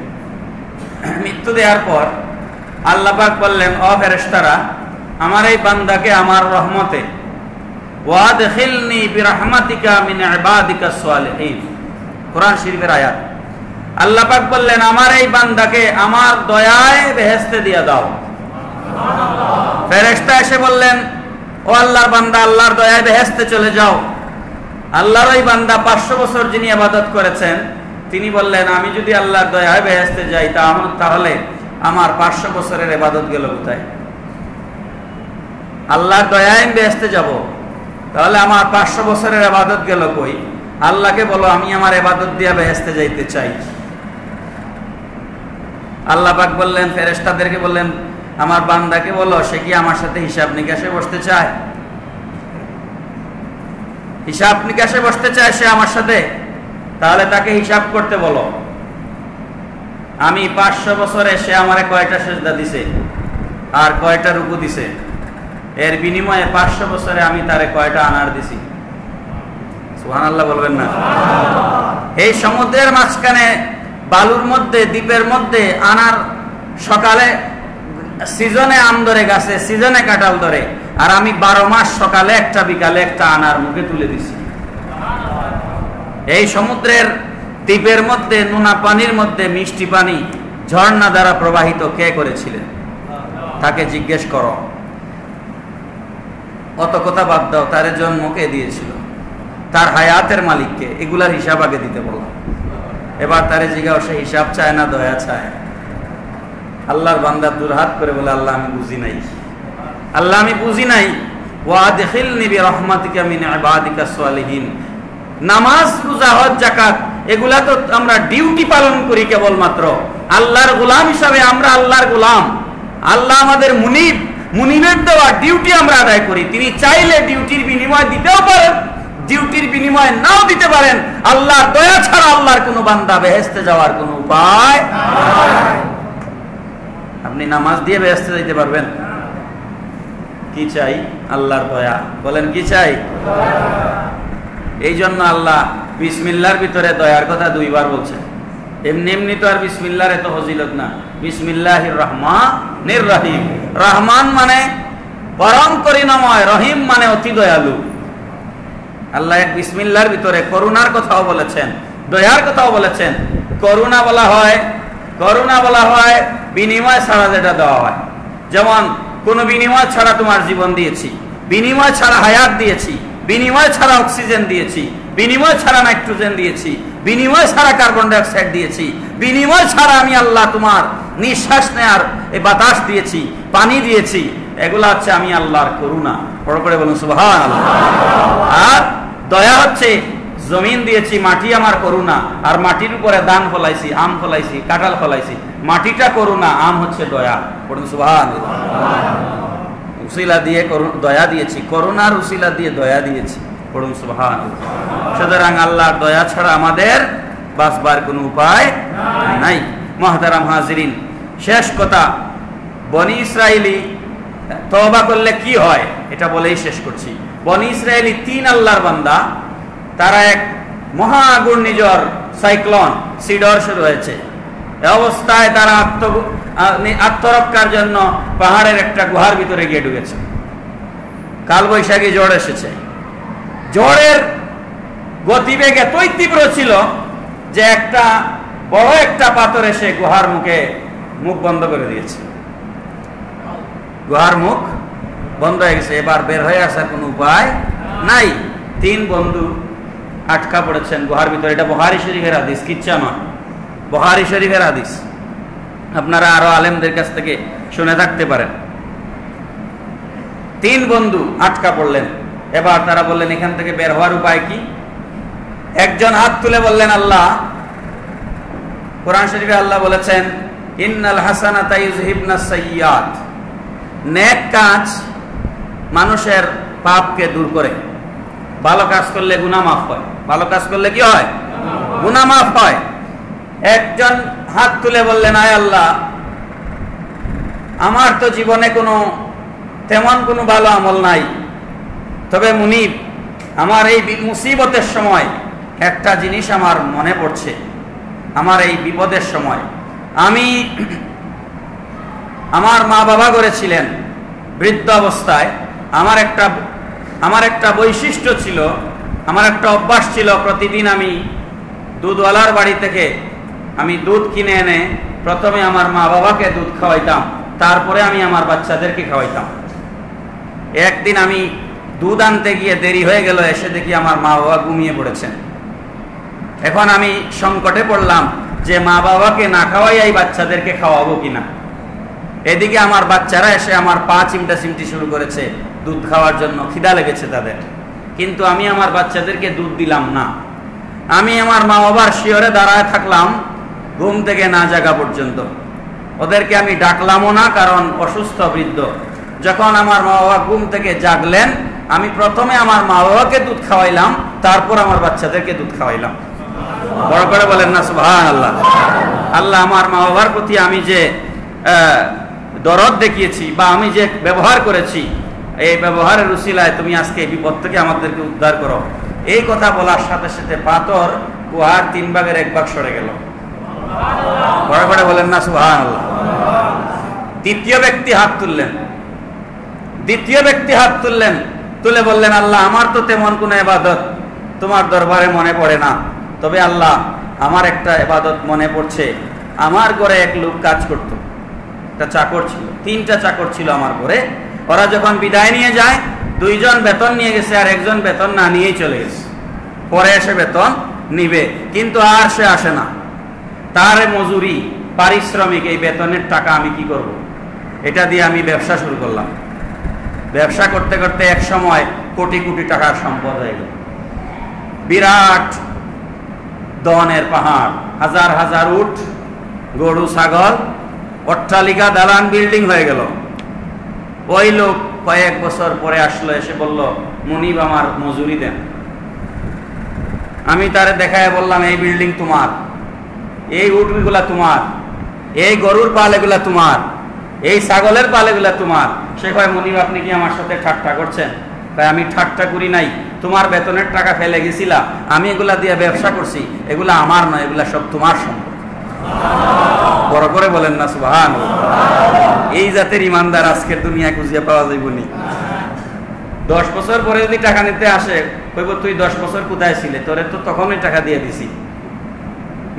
মৃত্যু দেওয়ার পর আল্লাহ পাক বললেন, ও ফেরেশতারা, আমার এই বান্দাকে আমার রহমতে ওয়াদখিলনি বিরহমাতিকা মিন ইবাদিকাস সালিহিন। কোরআন শরীফের আয়াত। আল্লাহ পাক বললেন, আমার এই বান্দাকে আমার দয়ায় বেহেশতে দিয়ে দাও। ফেরেশতা এসে বললেন, ও আল্লাহর বান্দা, আল্লাহর দয়ায় বেহেশতে চলে যাও। আল্লাহর ওই বান্দা 500 বছর যিনি ইবাদত করেছেন, তিনি বললেন, আমি যদি আল্লাহর দয়ায় বেহেশতে যাই তাহলে আমার 500 বছরের ইবাদত গেল কোথায়? আল্লাহর দয়ায় আমি বেহেশতে যাব, তাহলে আমার 500 বছরের ইবাদত গেল কই? আল্লাহকে বলো আমি আমার ইবাদত দিয়ে বেহেশতে যাইতে চাই। আল্লাহ পাক বললেন, ফেরেশতাদেরকে বললেন, আমার বান্দাকে বলো সে কি আমার সাথে হিসাব নিকাশে বসতে চায়? হিসাব নিকাশে বসতে চায় সে আমার সাথে, তাহলে তাকে হিসাব করতে বলো। আমি 500 বছরে সে আমারে কয়টা সেজদা দিছে আর কয়টা রুকু দিছে, এর বিনিময়ে 500 বছরে আমি তারে কয়টা আনার দিছি। সুবহানাল্লাহ বলবেন না? এই সমুদ্রের মাঝখানে বালুর মধ্যে, দ্বীপের মধ্যে আনার, সকালে সিজনে আম ধরে গাছে, সিজনে কাঁঠাল ধরে, আর আমি 12 মাস সকালে একটা বিকালে একটা আনার মুখে তুলে দিছি। এই সমুদ্রের দ্বীপের মধ্যে, নোনা পানির মধ্যে মিষ্টি পানি ঝর্ণা দ্বারা প্রবাহিত কে করেছিলেন? তাকে জিজ্ঞেস করো। অত কথা বাদ দাও, তার জন্ম কে দিয়েছিল? তার হায়াতের মালিককে? এগুলার হিসাব আগে দিতে বলো। এবার তারে জিজ্ঞাসা, সে হিসাব চায় না দয়া চায়? আল্লাহর বান্দা দুরহাত করে বলে, আল্লাহ আমি বুঝি নাই, আল্লাহ আমি বুঝি নাই। ওয়াদখিলনি বিরহমাতিকা মিন ইবাদিকাস সালিহিন। নামাজ, রোজা, হজ, যাকাত এগুলা তো আমরা ডিউটি পালন করি কেবলমাত্র। আল্লাহর গোলাম হিসাবে আমরা আল্লাহর গোলাম। আল্লাহ আমাদের মুনিব, মুনিবের দেওয়া ডিউটি আমরা আদায় করি। তিনি চাইলে ডিউটির বিনিময় দিতেও পারেন, ডিউটির বিনিময় নাও দিতে পারেন। আল্লাহর দয়া ছাড়া আল্লাহর কোনো বান্দা বেহেশতে যাওয়ার কোনো উপায় নাই। আপনি নামাজ দিয়ে বেহেশতে যেতে পারবেন? কি চাই? আল্লাহর দয়া। বলেন কি চাই? এই জন্য আল্লাহ বিসমিল্লাহর ভিতরে দয়ার কথা 2 বার বলছেন। এমনি এমনি তো আর বিসমিল্লাহর এত ফজিলত না। বিসমিল্লাহির রহমানির রহিম। রহমান মানে পরম করুণাময়, রহিম মানে অতি দয়ালু। আল্লাহ এক বিসমিল্লাহর ভিতরে করুণার কথাও বলেছেন, দয়ার কথাও বলেছেন। করুণা বলা হয় বিনিময় ছাড়া যেটা দেওয়া হয়। যেমন কোন বিনিময় ছাড়া তোমার জীবন দিয়েছি, বিনিময় ছাড়া হায়াত দিয়েছি, বিনিময় ছাড়া অক্সিজেন দিয়েছি, বিনিময় ছাড়া নাইট্রোজেন দিয়েছি, বিনিময় ছাড়া কার্বন ডাই অক্সাইড দিয়েছি, বিনিময় ছাড়া আমি আল্লাহ তোমার নিঃশ্বাস নেয়ার এই বাতাস দিয়েছি, পানি দিয়েছি। এগুলা হচ্ছে আমি আল্লাহর করুণা। বড় করে বলুন সুবহানাল্লাহ। আর দয়া হচ্ছে জমিন দিয়েছি, মাটি আমার করুণা, আর মাটির উপরে দান ফলাইছি, আম ফলাইছি, কাঁঠাল ফলাইছি। মাটিটা করুণা, আম হচ্ছে দয়া। বলুন সুবহানাল্লাহ। উসিলা দিয়ে দয়া দিয়েছি, করুণার উসিলা দিয়ে দয়া দিয়েছি। পড়ুন সুবহানাল্লাহ। সুতরাং আল্লাহর দয়া ছাড়া আমাদের বাঁচবার কোনো উপায় নাই। মুহতারাম হাজিরিন, শেষ কথা, বনি ইসরাইলি তওবা করলে কি হয় এটা বলেই শেষ করছি। বনি ইসরাইলি 3 আল্লাহর বান্দা, তারা এক মহা ঘূর্ণিঝড় সাইক্লোন সিডর শুরু হয়েছে। এই অবস্থায় তারা আত্মরক্ষার জন্য পাহাড়ের একটা গুহার ভিতরে গিয়ে ঢুকেছে। কালবৈশাখী ঝড় এসেছে। ঝড়ের গতিবেগ এতই তীব্র ছিল যে একটা বড় একটা পাথর এসে গুহার মুখ বন্ধ করে দিয়েছে। গুহার মুখ বন্ধ হয়ে গেছে। এবার বের হয়ে আসার কোনো উপায় নাই। 3 বন্ধু আটকা পড়েছেন গুহার ভিতরে। এটা বুখারী শরীফের হাদিস, কিচ্ছা নয়, বুখারী শরীফের হাদিস। আপনারা আরো আলেমদের কাছ থেকে শুনে থাকতে পারেন। তিন বন্ধু আটকা পড়লেন। এবার তারা বললেন এখান থেকে বের হওয়ার উপায় কি? একজন হাত তুলে বললেন আল্লাহ, কোরআন শরীফে আল্লাহ বলেছেন ইন্নাল হাসানাতা ইউযহিবনাস সাইয়্যাত, নেক কাজ মানুষের পাপকে দূর করে। ভালো কাজ করলে গুনাহ মাফ হয়। ভালো কাজ করলে কি হয়? গুনাহ মাফ হয়। একজন হাত তুলে বললেন আয় আল্লাহ, আমার তো জীবনে তেমন কোনো ভালো আমল নাই, তবে মুনিব আমার এই মুসিবতের সময় একটা জিনিস আমার মনে পড়ছে। আমার এই বিপদের সময় আমার মা বাবা করেছিলেন বৃদ্ধ অবস্থায়। আমার একটা বৈশিষ্ট্য ছিল, আমার একটা অভ্যাস ছিল, প্রতিদিন আমি দুধওয়ালার বাড়ি থেকে আমি দুধ কিনে এনে প্রথমে আমার মা বাবাকে দুধ খাওয়াইতাম, তারপরে আমি আমার বাচ্চাদেরকে খাওয়াইতাম। একদিন আমি দুধ আনতে গিয়ে দেরি হয়ে গেল, এসে দেখি আমার মা বাবা ঘুমিয়ে পড়েছেন। এখন আমি সংকটে পড়লাম যে মা বাবাকে না খাওয়াই এই বাচ্চাদেরকে খাওয়াবো কিনা। এদিকে আমার বাচ্চারা এসে আমার পা চিমটি শুরু করেছে দুধ খাওয়ার জন্য, খিদা লেগেছে তাদের, কিন্তু আমি আমার বাচ্চাদেরকে দুধ দিলাম না। আমি আমার মা বাবার শিয়রে দাঁড়ায় থাকলাম ঘুম থেকে না জাগা পর্যন্ত। ওদেরকে আমি ডাকলামও না, কারণ অসুস্থ বৃদ্ধ। যখন আমার মা বাবা ঘুম থেকে জাগলেন, আমি প্রথমে আমার মা বাবাকে দুধ খাওয়াইলাম, তারপর আমার বাচ্চাদেরকে দুধ খাওয়াইলাম। বড় করে বলেন না সুবহানাল্লাহ। আল্লাহ, আমার মা বাবার প্রতি আমি যে দরদ দেখিয়েছি বা আমি যে ব্যবহার করেছি, এই ব্যবহারের উসিলায় তুমি আজকে এই বিপদ থেকে আমাদেরকে উদ্ধার করো। এই কথা বলার সাথে সাথে পাথর গুহার 3 ভাগের 1 ভাগ সরে গেল। বড় করে বলেন না সুবহানাল্লাহ। দ্বিতীয় ব্যক্তি হাত তুললেন, তুলে বললেন আল্লাহ, আমার তো তেমন কোনো ইবাদত তোমার দরবারে মনে পড়ে না, তবে আল্লাহ আমার একটা ইবাদত মনে পড়ছে। আমার ঘরে এক লোক কাজ করত, একটা চাকর ছিল, 3টা চাকর ছিল আমার ঘরে। ওরা যখন বিদায় নিয়ে যায়, 2 জন বেতন নিয়ে গেছে আর একজন বেতন না নিয়েই চলে গেছে। পরে এসে বেতন নিবে, কিন্তু আর সে আসে না। তার মজুরি, পারিশ্রমিক, এই বেতনের টাকা আমি কি করব? এটা দিয়ে আমি ব্যবসা শুরু করলাম। ব্যবসা করতে করতে এক সময় কোটি কোটি টাকার সম্পদ হয়ে গেল। বিরাট ধনের পাহাড়, হাজার হাজার উট, গরু, ছাগল, অট্টালিকা, দালান, বিল্ডিং হয়ে গেল। ওই লোক কয়েক বছর পরে আসলো, এসে বলল মুনিব আমার মজুরি দেন। আমি তারে দেখায় বললাম এই বিল্ডিং তোমার, এই উটগুলা তোমার, এই গরুর পাল এগুলা তোমার, এই ছাগলের পাল এগুলা তোমার। সে কয় মুনিব আপনি কি আমার সাথে ঠাট্টা করছেন? তাই আমি ঠাট্টা করি নাই, তোমার বেতনের টাকা ফেলে গেছিলা, আমি এগুলা দিয়ে ব্যবসা করছি, এগুলা আমার নয়, এগুলা সব তোমার সম্পদ। বড় করে বলেন না সুবহানাল্লাহ। এই জাতের ইমানদার আজকের দুনিয়ায় খুঁজে পাওয়া যাইব নি। 10 বছর পরে যদি টাকা নিতে আসে, কইব তুই 10 বছর কোথায় ছিলে, তোরে তো তখনই টাকা দিয়ে দিছি।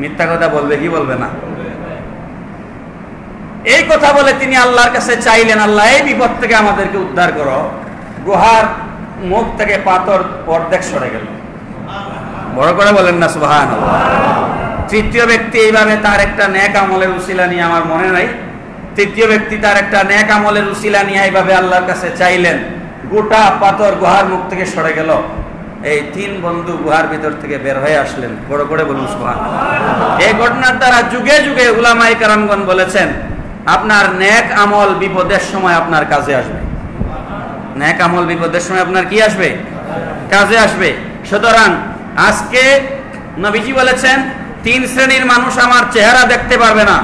মিথ্যা কথা বলবে কি বলবে না? এই কথা বলে তিনি আল্লাহর কাছে চাইলেন, আল্লাহ এই বিপদ থেকে আমাদেরকে উদ্ধার করো। গুহার মুখ থেকে পাথর অর্ধেক সরে গেল। বড় করে বলেন না সুবহানাল্লাহ। তৃতীয় ব্যক্তি এইভাবে তার একটা নেক আমলের উসিলা নিয়ে, আমার মনে নাই, তৃতীয় ব্যক্তি তার একটা নেক আমলের উসিলা নিয়ে এইভাবে আল্লাহর কাছে চাইলেন। গোটা পাথর গুহার মুখ থেকে সরে গেল। এই 3 বন্ধু গুহার ভিতর থেকে বের হয়ে আসলেন। বড় করে বলুন সুবহানাল্লাহ। এই ঘটনার দ্বারা যুগে যুগে উলামায়ে কেরামগণ বলেছেন, আপনার নেক আমল বিপদের সময় আপনার কাজে আসবে। নেক আমল বিপদের সময় আপনার কি আসবে? কাজে আসবে। সুতরাং আজকে নবীজি বলেছেন 3 শ্রেণীর মানুষ আমার চেহারা দেখতে পারবে না।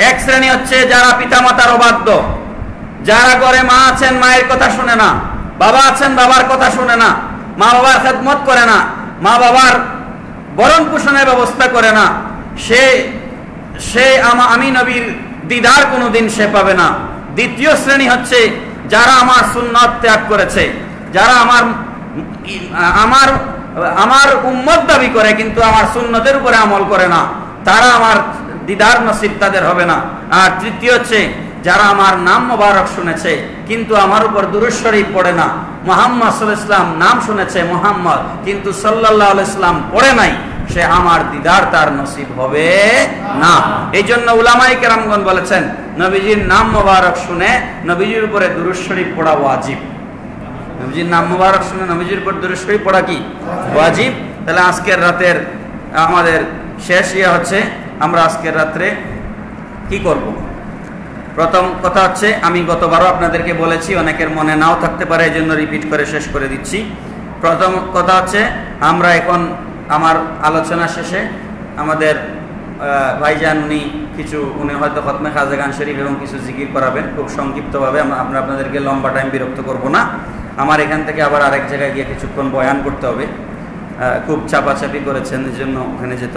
এক শ্রেণী হচ্ছে যারা পিতামাতার অবাধ্য, যারা ঘরে মা আছেন মায়ের কথা শুনে না, বাবা আছেন বাবার কথা শুনে না, মা বাবার খেদমত করে না, মা বাবার ভরণ পোষণের ব্যবস্থা করে না, সে আমি নবীর দিদার কোনোদিন সে পাবে না। দ্বিতীয় শ্রেণী হচ্ছে যারা আমার সুন্নাত ত্যাগ করেছে, যারা আমার উম্মত দাবি করে কিন্তু আমার সুন্নতের উপরে আমল করে না, তারা আমার দিদার নসিব তাদের হবে না। আর তৃতীয় হচ্ছে যারা আমার নাম মোবারক শুনেছে কিন্তু আমার উপর দুরূদ শরীফ পড়ে না। মুহাম্মদ সাল্লাল্লাহু আলাইহি ওয়াসাল্লাম নাম শুনেছে মুহাম্মদ, কিন্তু সাল্লাল্লাহু আলাইহি ওয়াসাল্লাম পড়ে নাই। সে আমার দিদার তার নসিব হবে না। এই জন্য উলামায়ে কেরামগণ বলেছেন, নবীজির নাম মোবারক শুনে নবীজির উপরে দুরূদ শরীফ পড়া ওয়াজিব। নবীজির নাম মোবারক শুনে নবীজির উপর দুরূদ শরীফ পড়া কি ওয়াজিব? তাহলে আজকের রাতের আমাদের শেষ হচ্ছে, আমরা আজকের রাত্রে কি করব? প্রথম কথা হচ্ছে, আমি গতবারও আপনাদেরকে বলেছি, অনেকের মনে নাও থাকতে পারে, এই জন্য রিপিট করে শেষ করে দিচ্ছি। প্রথম কথা হচ্ছে, আমরা এখন আমার আলোচনা শেষে আমাদের ভাইজান উনি হয়তো খতমে খাজা শরীফ এবং কিছু জিকির করাবেন খুব সংক্ষিপ্তভাবে। আমরা আপনাদেরকে লম্বা টাইম বিরক্ত করব না। আমার এখান থেকে আবার আরেক জায়গায় গিয়ে কিছুক্ষণ বয়ান করতে হবে, খুব চাপাচাপি করেছেন, এই জন্য ওখানে যেতে